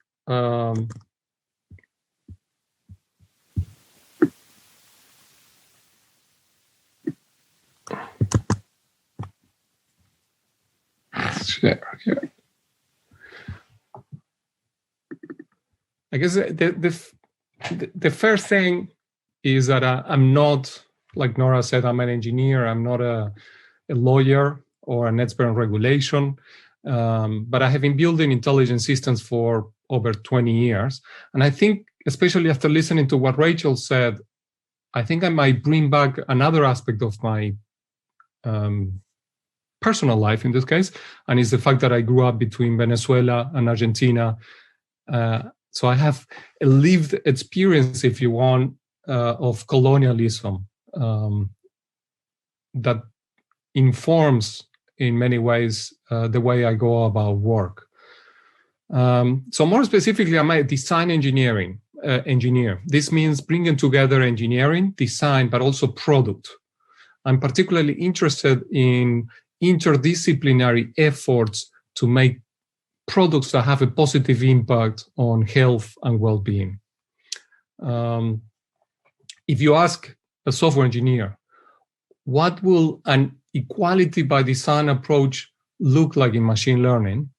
Share here. I guess the first thing is that I'm not, like Nora said, I'm an engineer. I'm not a lawyer or an expert in regulation, but I have been building intelligent systems for over 20 years. And I think, especially after listening to what Rachel said, I think I might bring back another aspect of my personal life in this case, and it's the fact that I grew up between Venezuela and Argentina. So I have a lived experience, if you want, of colonialism that informs in many ways the way I go about work. So more specifically, I'm a design engineer. This means bringing together engineering, design, but also product. I'm particularly interested in interdisciplinary efforts to make products that have a positive impact on health and well-being. If you ask a software engineer, what will an equality by design approach look like in machine learning?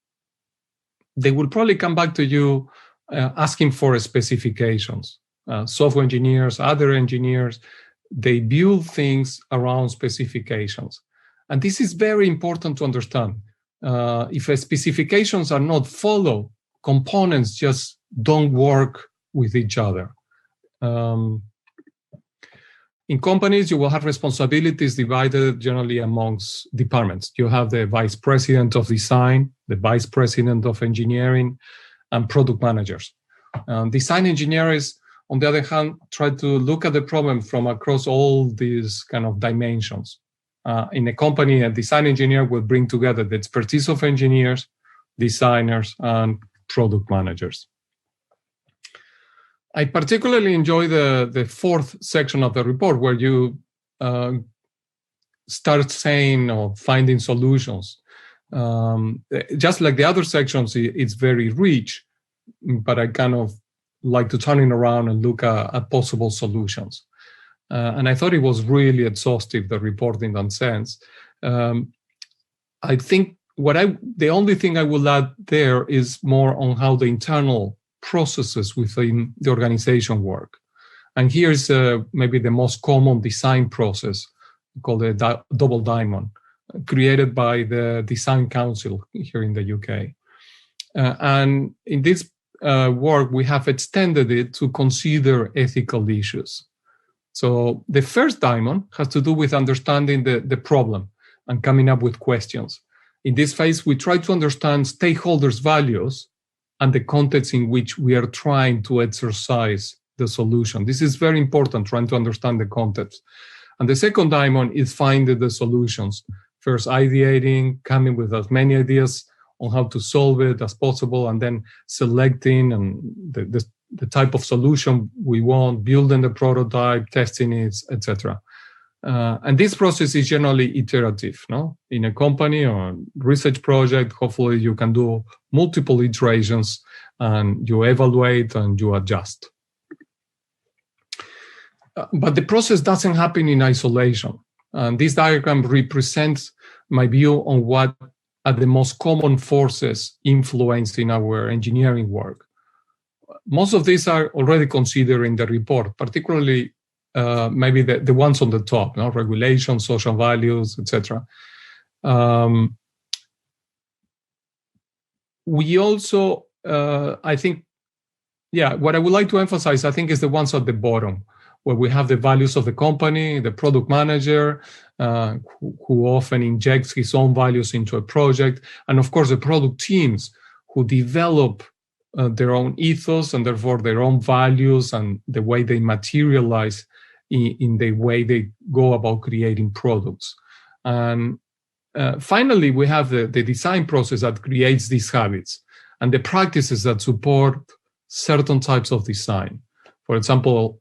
They will probably come back to you asking for specifications. Software engineers, other engineers, they build things around specifications. And this is very important to understand. If specifications are not followed components just don't work with each other. In companies, you will have responsibilities divided generally amongst departments. You have the vice president of design, the vice president of engineering, and product managers. Design engineers, on the other hand, try to look at the problem from across all these kind of dimensions. In a company, a design engineer will bring together the expertise of engineers, designers, and product managers. I particularly enjoy the fourth section of the report, where you start saying or finding solutions. Just like the other sections, it's very rich, but I kind of like to turn it around and look at possible solutions. And I thought it was really exhaustive, the report, in that sense. I think the only thing I will add there is more on how the internal processes within the organization work. And here's maybe the most common design process, called the double diamond, created by the Design Council here in the UK. And in this work, we have extended it to consider ethical issues. So the first diamond has to do with understanding the problem and coming up with questions. In this phase, we try to understand stakeholders' values and the context in which we are trying to exercise the solution. This is very important, trying to understand the context. And the second diamond is finding the solutions. First, ideating, coming with as many ideas on how to solve it as possible, and then selecting and the type of solution we want, building the prototype, testing it, etc. And this process is generally iterative. No? In a company or research project, hopefully you can do multiple iterations and you evaluate and you adjust. But the process doesn't happen in isolation. And this diagram represents my view on what are the most common forces influencing our engineering work. Most of these are already considered in the report, particularly maybe the ones on the top, no? Regulation, social values, etc. We also, I think, what I would like to emphasize, I think, is the ones at the bottom, where we have the values of the company, the product manager, who often injects his own values into a project, and of course the product teams who develop their own ethos and therefore their own values and the way they materialize in the way they go about creating products. And finally, we have the design process that creates these habits and the practices that support certain types of design. For example,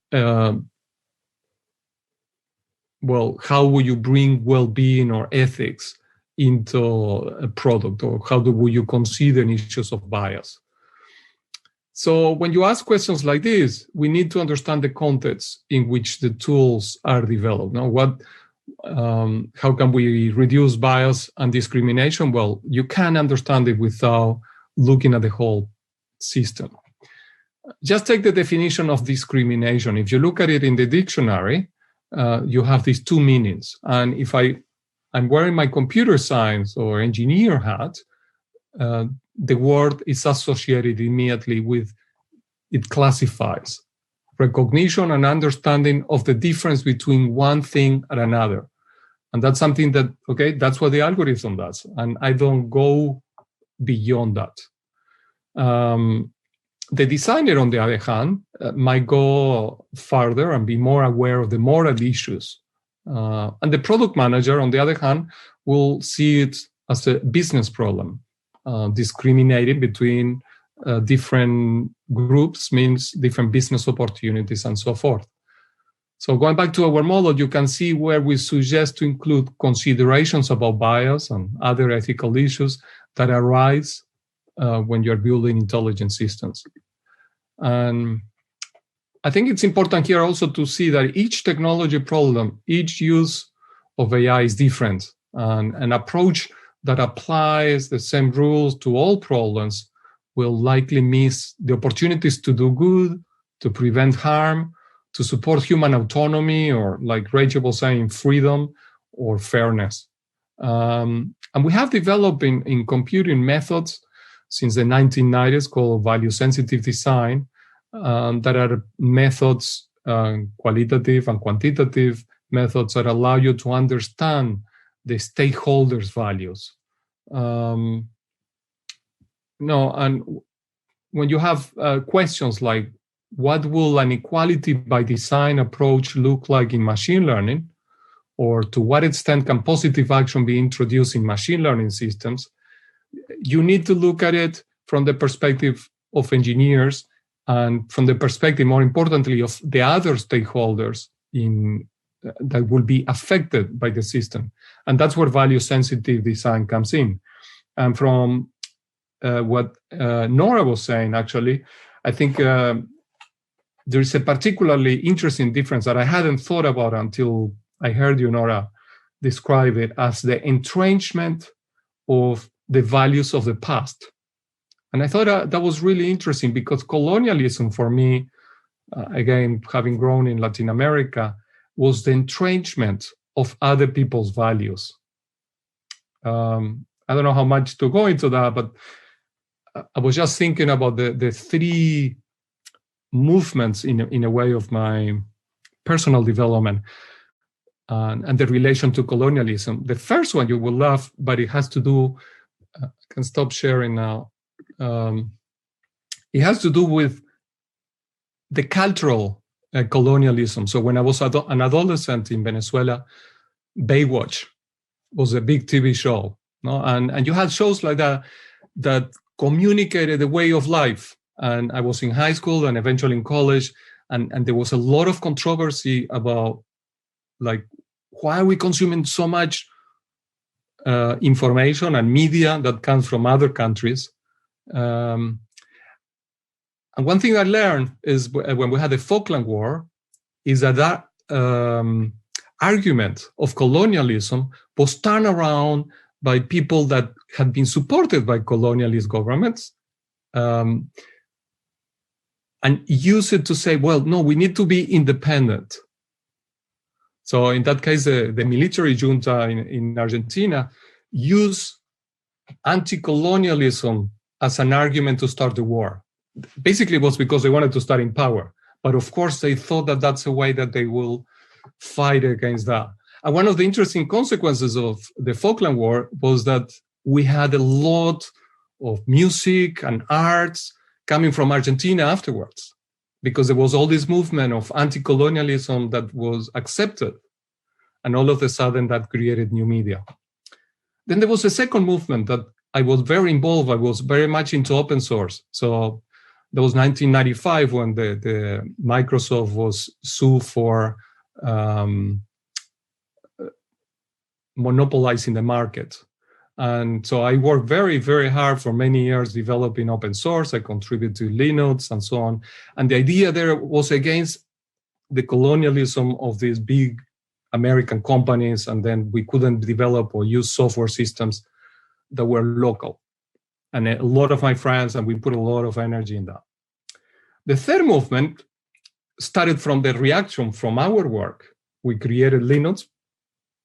how will you bring well-being or ethics into a product, or how will you consider issues of bias? So when you ask questions like this, we need to understand the context in which the tools are developed. Now, how can we reduce bias and discrimination? Well, you can understand it without looking at the whole system. Just take the definition of discrimination. If you look at it in the dictionary, you have these two meanings. And if I'm wearing my computer science or engineer hat, the word is associated immediately with, it classifies recognition and understanding of the difference between one thing and another. And that's something that, that's what the algorithm does. And I don't go beyond that. The designer, on the other hand, might go further and be more aware of the moral issues. And the product manager, on the other hand, will see it as a business problem. Discriminating between different groups means different business opportunities and so forth. So going back to our model, you can see where we suggest to include considerations about bias and other ethical issues that arise when you're building intelligent systems. And I think it's important here also to see that each technology problem, each use of AI is different. And an approach that applies the same rules to all problems will likely miss the opportunities to do good, to prevent harm, to support human autonomy, or like Rachel was saying, freedom or fairness. And we have developed in computing methods since the 1990s called value-sensitive design, that are methods, qualitative and quantitative methods that allow you to understand the stakeholders' values. And when you have questions like, what will an equality by design approach look like in machine learning? Or to what extent can positive action be introduced in machine learning systems? You need to look at it from the perspective of engineers and from the perspective, more importantly, of the other stakeholders that will be affected by the system. And that's where value-sensitive design comes in. And from what Nora was saying, actually, I think there is a particularly interesting difference that I hadn't thought about until I heard you, Nora, describe it as the entrenchment of the values of the past. And I thought that was really interesting because colonialism for me, again, having grown in Latin America, was the entrenchment of other people's values. I don't know how much to go into that, but I was just thinking about the three movements in a way of my personal development and the relation to colonialism. The first one you will love, but it has to do, I can stop sharing now. It has to do with the cultural colonialism. So when I was an adolescent in Venezuela, Baywatch was a big TV show, no? And you had shows like that communicated the way of life. And I was in high school and eventually in college, and there was a lot of controversy about, like, why are we consuming so much information and media that comes from other countries? And one thing I learned is when we had the Falkland War, is that argument of colonialism was turned around by people that had been supported by colonialist governments, and use it to say, well, no, we need to be independent. So in that case, the military junta in Argentina used anti-colonialism as an argument to start the war. Basically, it was because they wanted to start in power. But of course, they thought that that's a way that they will fight against that. And one of the interesting consequences of the Falkland War was that we had a lot of music and arts coming from Argentina afterwards, because there was all this movement of anti-colonialism that was accepted. And all of a sudden that created new media. Then there was a second movement that I was very involved. I was very much into open source. So that was 1995 when the Microsoft was sued for monopolizing the market. And so I worked very, very hard for many years developing open source. I contributed to Linux and so on. And the idea there was against the colonialism of these big American companies, and then we couldn't develop or use software systems that were local. And a lot of my friends, and we put a lot of energy in that. The third movement started from the reaction from our work. We created Linux,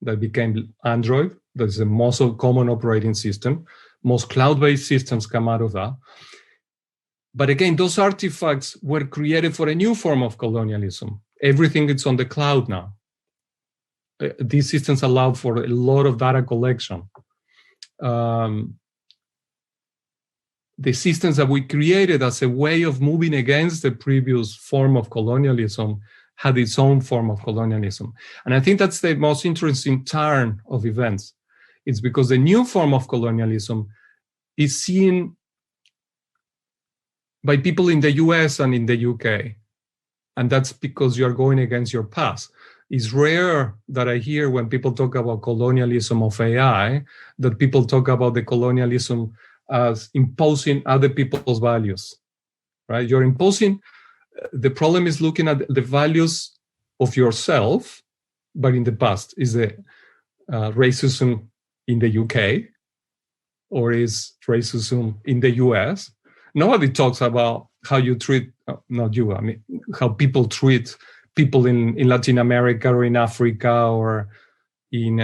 that became Android. That's the most common operating system. Most cloud-based systems come out of that. But again, those artifacts were created for a new form of colonialism. Everything is on the cloud now. These systems allow for a lot of data collection. The systems that we created as a way of moving against the previous form of colonialism had its own form of colonialism. And I think that's the most interesting turn of events. It's because the new form of colonialism is seen by people in the US and in the UK. And that's because you're going against your past. It's rare that I hear when people talk about colonialism of AI, that people talk about the colonialism as imposing other people's values, right? You're imposing, the problem is looking at the values of yourself, but in the past. Is the racism in the UK or is racism in the US? Nobody talks about how you treat, not you, I mean, how people treat people in Latin America or in Africa or in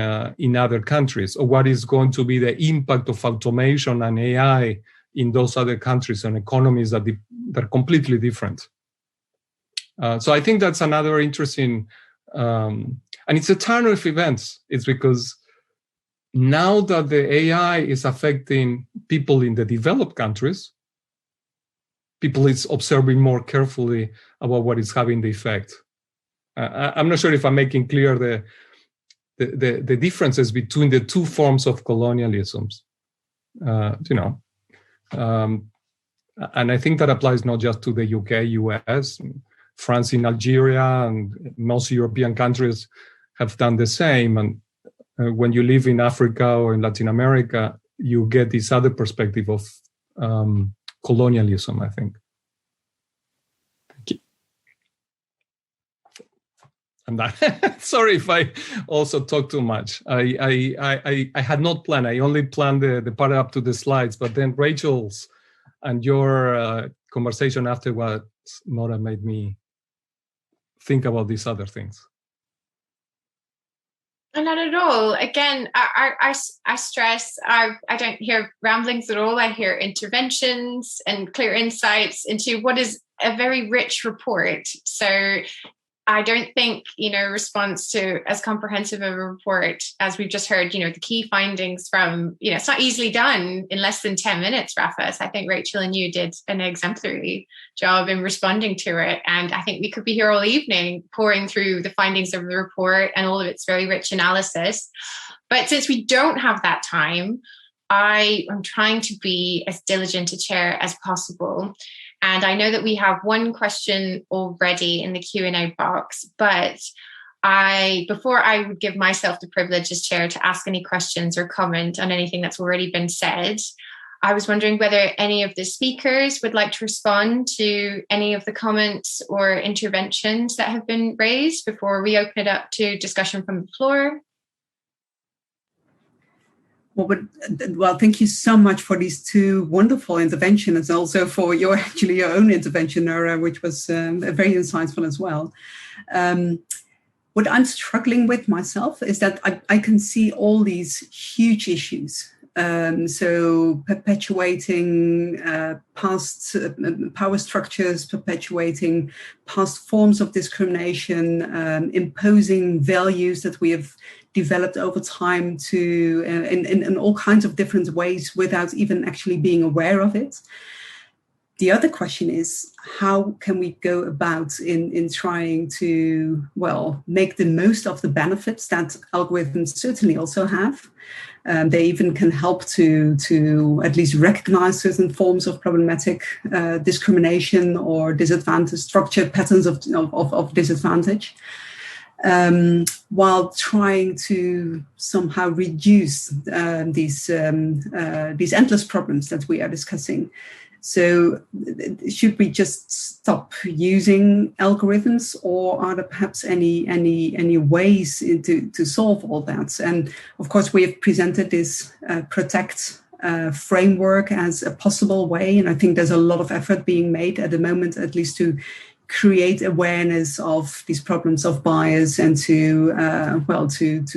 other countries, or what is going to be the impact of automation and AI in those other countries and economies that are completely different. So I think that's another interesting, and it's a turn of events. It's because now that the AI is affecting people in the developed countries, people is observing more carefully about what is having the effect. I'm not sure if I'm making clear the differences between the two forms of colonialisms, and I think that applies not just to the UK, US, France in Algeria, and most European countries have done the same. And when you live in Africa or in Latin America, you get this other perspective of colonialism, I think. Thank you. And that, sorry if I also talk too much. I had not planned. I only planned the part up to the slides, but then Rachel's and your conversation afterwards, Nora, made me think about these other things. Not at all. Again, I stress, I don't hear ramblings at all. I hear interventions and clear insights into what is a very rich report. So I don't think, response to as comprehensive of a report as we've just heard, the key findings from, it's not easily done in less than 10 minutes, Rafa. So I think Rachel and you did an exemplary job in responding to it. And I think we could be here all evening pouring through the findings of the report and all of its very rich analysis. But since we don't have that time, I am trying to be as diligent a chair as possible. And I know that we have one question already in the Q&A box, but before I would give myself the privilege as chair to ask any questions or comment on anything that's already been said, I was wondering whether any of the speakers would like to respond to any of the comments or interventions that have been raised before we open it up to discussion from the floor. Well, thank you so much for these two wonderful interventions, and also for your own intervention, Nora, which was very insightful as well. What I'm struggling with myself is that I can see all these huge issues. So perpetuating past power structures, perpetuating past forms of discrimination, imposing values that we have developed over time to in all kinds of different ways without even actually being aware of it. The other question is, how can we go about in trying to, make the most of the benefits that algorithms certainly also have? They even can help to at least recognize certain forms of problematic discrimination or disadvantage, structured patterns of disadvantage, while trying to somehow reduce these endless problems that we are discussing. So should we just stop using algorithms, or are there perhaps any ways to solve all that? And of course, we have presented this protect framework as a possible way. And I think there's a lot of effort being made at the moment, at least to create awareness of these problems of bias and to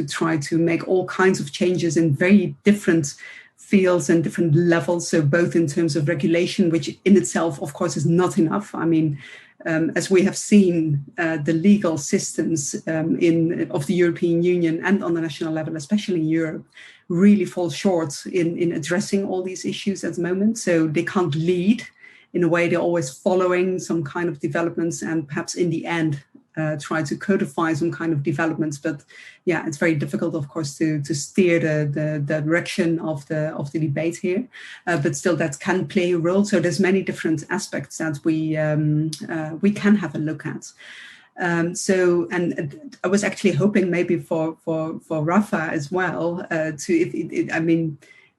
try to make all kinds of changes in very different fields and different levels. So both in terms of regulation, which in itself, of course, is not enough. I mean, as we have seen, the legal systems of the European Union and on the national level, especially in Europe, really fall short in addressing all these issues at the moment. So they can't lead. In a way, they're always following some kind of developments and perhaps in the end try to codify some kind of developments. But yeah, it's very difficult, of course, to steer the direction of the debate here. But still, that can play a role. So there's many different aspects that we can have a look at. And I was actually hoping maybe for Rafa as well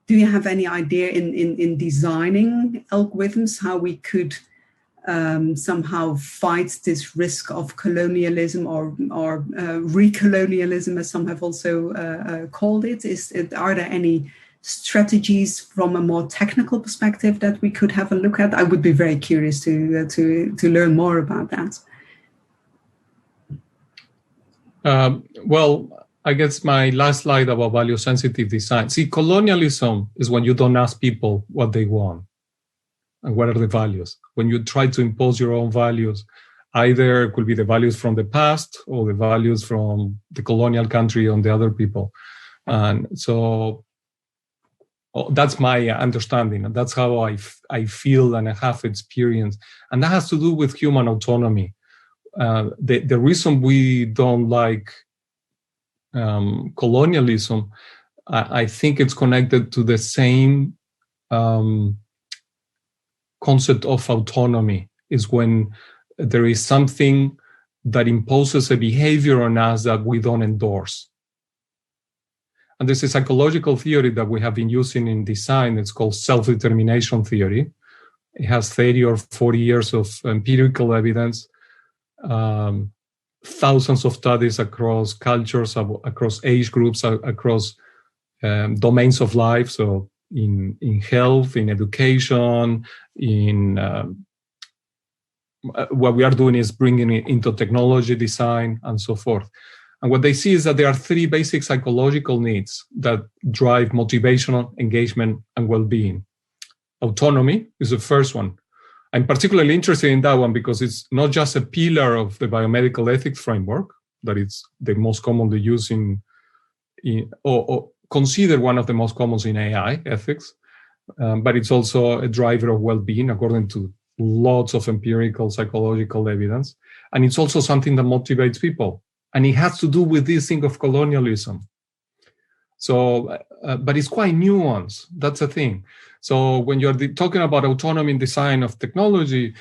do you have any idea in designing algorithms how we could somehow fight this risk of colonialism or recolonialism, as some have also called it? Are there any strategies from a more technical perspective that we could have a look at? I would be very curious to learn more about that. I guess my last slide about value-sensitive design. See, colonialism is when you don't ask people what they want. and what are the values. When you try to impose your own values, either it could be the values from the past or the values from the colonial country on the other people. And so that's my understanding, and that's how I feel and I have experience. And that has to do with human autonomy. The reason we don't like colonialism, I think it's connected to the same concept of autonomy, is when there is something that imposes a behavior on us that we don't endorse. And there's a psychological theory that we have been using in design. It's called self-determination theory. It has 30 or 40 years of empirical evidence, thousands of studies across cultures, across age groups, across domains of life. So in health, in education, in what we are doing is bringing it into technology, design, and so forth. And what they see is that there are three basic psychological needs that drive motivational engagement and well-being. Autonomy is the first one. I'm particularly interested in that one because it's not just a pillar of the biomedical ethics framework, that it's the most commonly used or considered one of the most common in AI ethics, but it's also a driver of well-being according to lots of empirical psychological evidence. And it's also something that motivates people. And it has to do with this thing of colonialism. So, but it's quite nuanced. That's the thing. So when you're talking about autonomy in design of technology,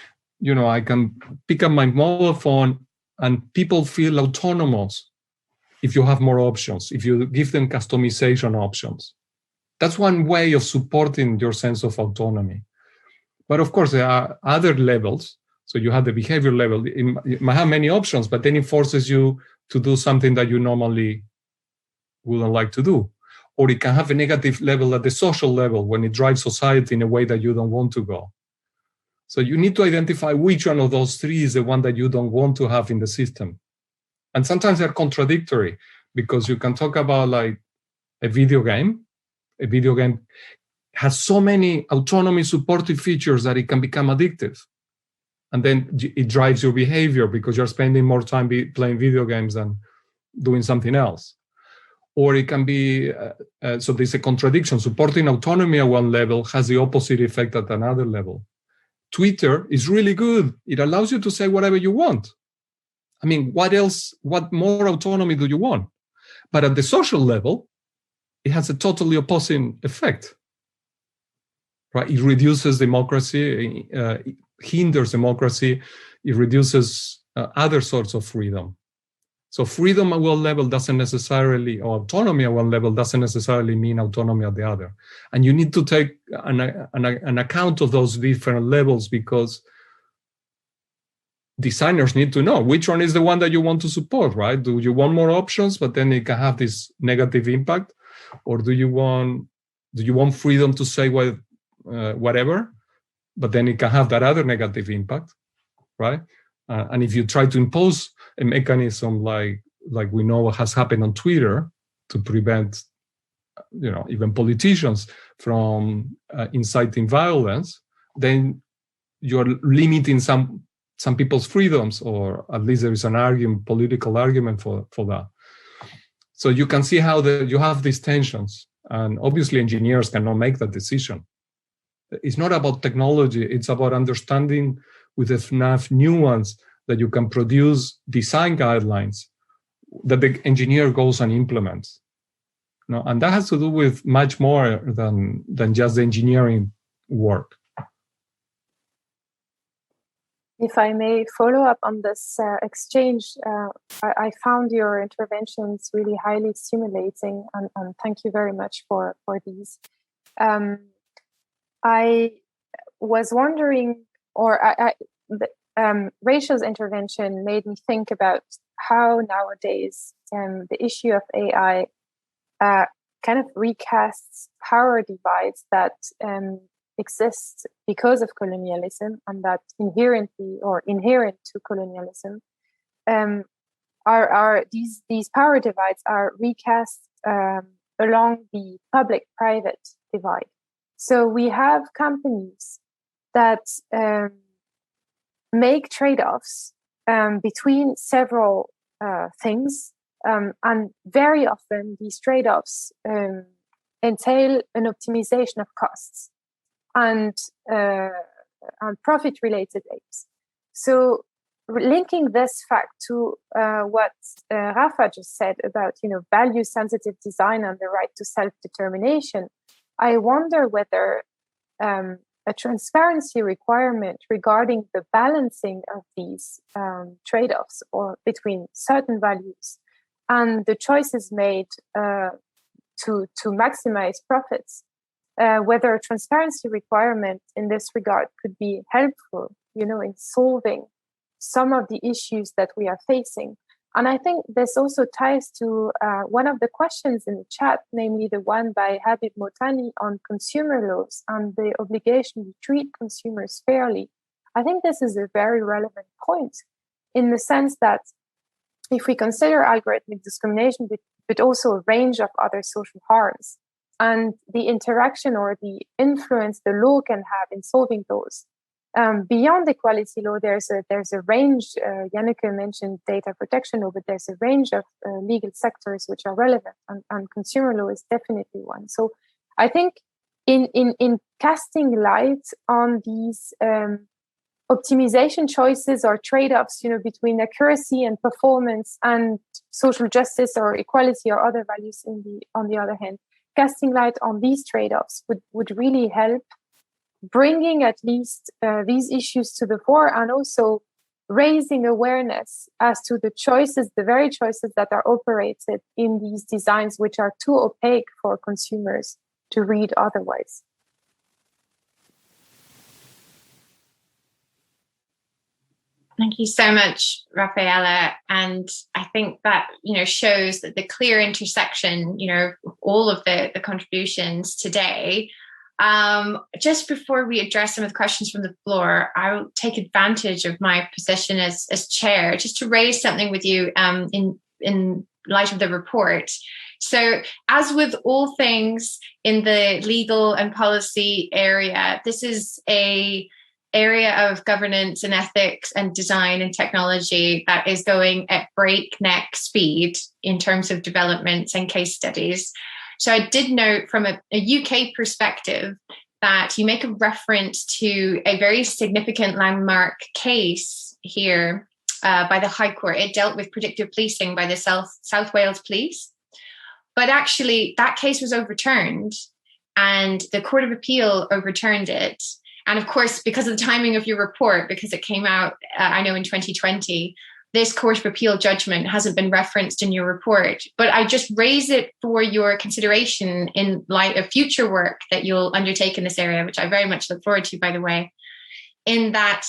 I can pick up my mobile phone and people feel autonomous if you have more options, if you give them customization options. That's one way of supporting your sense of autonomy. But of course, there are other levels. So you have the behavior level. It might have many options, but then it forces you to do something that you normally wouldn't like to do. Or it can have a negative level at the social level when it drives society in a way that you don't want to go. So you need to identify which one of those three is the one that you don't want to have in the system. And sometimes they're contradictory because you can talk about like a video game. A video game has so many autonomy supportive features that it can become addictive. And then it drives your behavior because you're spending more time playing video games than doing something else. Or it can be, so there's a contradiction. Supporting autonomy at one level has the opposite effect at another level. Twitter is really good. It allows you to say whatever you want. I mean, what more autonomy do you want? But at the social level, it has a totally opposite effect. Right? It reduces democracy, it hinders democracy, it reduces other sorts of freedom. So freedom at one level doesn't necessarily, or autonomy at one level doesn't necessarily mean autonomy at the other. And you need to take an account of those different levels because designers need to know which one is the one that you want to support, right? Do you want more options, but then it can have this negative impact? Or do you want freedom to say whatever, but then it can have that other negative impact, right? And if you try to impose a mechanism like we know what has happened on Twitter to prevent, even politicians from inciting violence, then you're limiting some people's freedoms, or at least there is an political argument for that. So you can see how you have these tensions, and obviously engineers cannot make that decision. It's not about technology, it's about understanding with enough nuance that you can produce design guidelines that the engineer goes and implements. And that has to do with much more than just the engineering work. If I may follow up on this exchange, I found your interventions really highly stimulating, and thank you very much for these. I was wondering, Rachel's intervention made me think about how nowadays the issue of AI kind of recasts power divides that exist because of colonialism, and that inherent to colonialism are these power divides are recast along the public-private divide. So we have companies that make trade-offs between several things, and very often these trade-offs entail an optimization of costs and profit-related aims. So, linking this fact to what Rafa just said about, value-sensitive design and the right to self-determination, I wonder whether a transparency requirement regarding the balancing of these trade-offs or between certain values and the choices made to maximize profits, whether a transparency requirement in this regard could be helpful, in solving some of the issues that we are facing. And I think this also ties to one of the questions in the chat, namely the one by Habib Motani on consumer laws and the obligation to treat consumers fairly. I think this is a very relevant point in the sense that if we consider algorithmic discrimination, but also a range of other social harms and the interaction or the influence the law can have in solving those, beyond equality law, there's a range. Janneke mentioned data protection law, but there's a range of legal sectors which are relevant, and consumer law is definitely one. So, I think in casting light on these optimization choices or trade-offs, between accuracy and performance and social justice or equality or other values on the other hand, casting light on these trade-offs would really help bringing at least these issues to the fore, and also raising awareness as to the very choices that are operated in these designs, which are too opaque for consumers to read otherwise. Thank you so much, Rafaela. And I think that, shows that the clear intersection, all of the contributions today. Just before we address some of the questions from the floor, I'll take advantage of my position as chair just to raise something with you in light of the report. So, as with all things in the legal and policy area, this is an area of governance and ethics and design and technology that is going at breakneck speed in terms of developments and case studies. So I did note from a UK perspective that you make a reference to a very significant landmark case here by the High Court. It dealt with predictive policing by the South Wales Police. But actually, that case was overturned and the Court of Appeal overturned it. And of course, because of the timing of your report, because it came out, I know, in 2020, this Court of Appeal judgment hasn't been referenced in your report, but I just raise it for your consideration in light of future work that you'll undertake in this area, which I very much look forward to, by the way, in that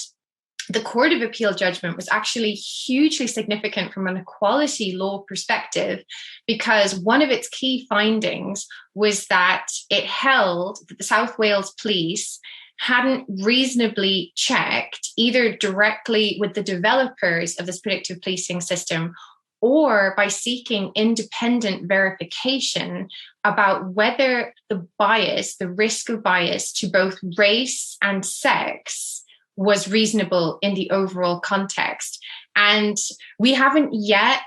the Court of Appeal judgment was actually hugely significant from an equality law perspective, because one of its key findings was that it held that the South Wales Police hadn't reasonably checked either directly with the developers of this predictive policing system or by seeking independent verification about whether the bias, the risk of bias to both race and sex was reasonable in the overall context. And we haven't yet,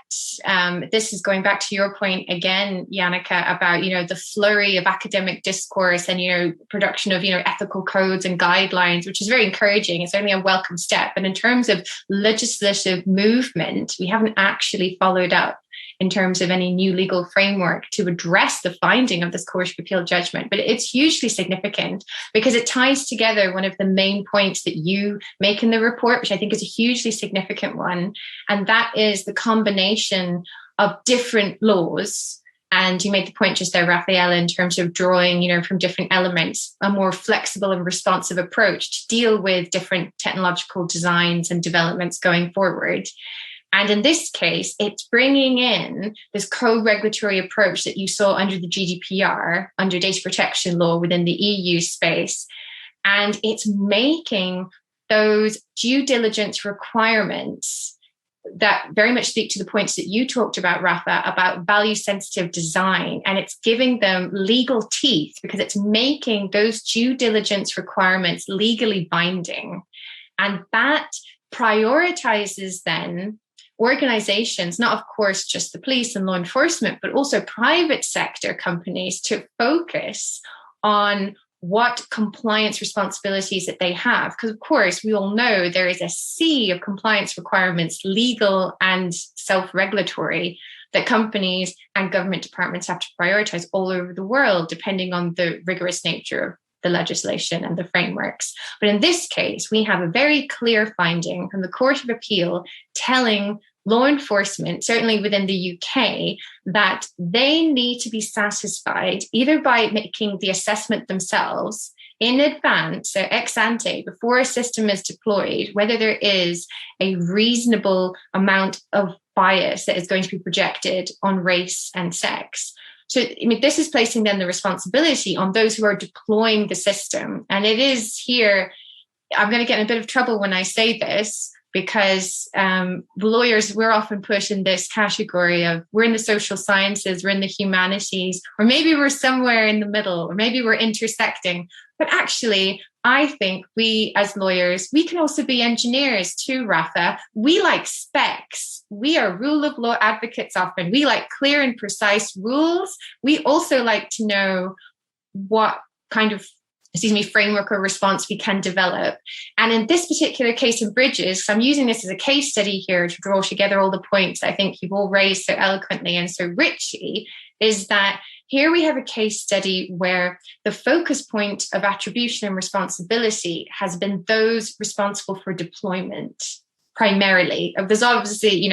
this is going back to your point again, Janneke, about, the flurry of academic discourse and, production of, ethical codes and guidelines, which is very encouraging. It's only a welcome step. But in terms of legislative movement, we haven't actually followed up in terms of any new legal framework to address the finding of this Court of Appeal judgment. But it's hugely significant because it ties together one of the main points that you make in the report, which I think is a hugely significant one. And that is the combination of different laws. And you made the point just there, Rafaela, in terms of drawing, from different elements, a more flexible and responsive approach to deal with different technological designs and developments going forward. And in this case, it's bringing in this co-regulatory approach that you saw under the GDPR, under data protection law within the EU space. And it's making those due diligence requirements that very much speak to the points that you talked about, Rafa, about value-sensitive design. And it's giving them legal teeth because it's making those due diligence requirements legally binding. And that prioritizes then organizations, not of course just the police and law enforcement, but also private sector companies, to focus on what compliance responsibilities that they have. Because of course, we all know there is a sea of compliance requirements, legal and self-regulatory, that companies and government departments have to prioritize all over the world, depending on the rigorous nature of the legislation and the frameworks. But in this case, we have a very clear finding from the Court of Appeal telling law enforcement, certainly within the UK, that they need to be satisfied either by making the assessment themselves in advance, so ex ante, before a system is deployed, whether there is a reasonable amount of bias that is going to be projected on race and sex. So, I mean, this is placing then the responsibility on those who are deploying the system. And it is here, I'm going to get in a bit of trouble when I say this, because lawyers, we're often put in this category of we're in the social sciences, we're in the humanities, or maybe we're somewhere in the middle, or maybe we're intersecting. But actually, I think we as lawyers, we can also be engineers too, Rafa. We like specs. We are rule of law advocates often. We like clear and precise rules. We also like to know what kind of framework or response we can develop. And in this particular case in Bridges, I'm using this as a case study here to draw together all the points I think you've all raised so eloquently and so richly, is that here we have a case study where the focus point of attribution and responsibility has been those responsible for deployment primarily. There's obviously,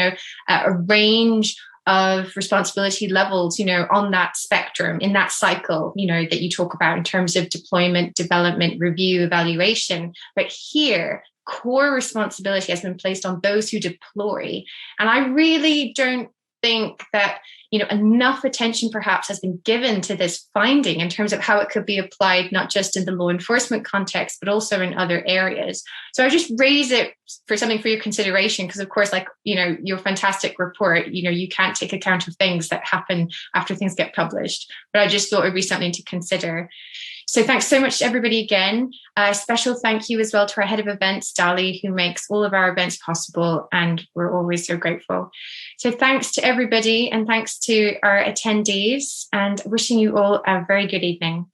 a range of responsibility levels, on that spectrum, in that cycle, that you talk about in terms of deployment, development, review, evaluation. But here, core responsibility has been placed on those who deploy. And I really don't think that, enough attention perhaps has been given to this finding in terms of how it could be applied, not just in the law enforcement context, but also in other areas. So I just raise it for something for your consideration, because of course, your fantastic report, you can't take account of things that happen after things get published, but I just thought it would be something to consider. So thanks so much to everybody again. A special thank you as well to our head of events, Dali, who makes all of our events possible, and we're always so grateful. So thanks to everybody, and thanks to our attendees, and wishing you all a very good evening.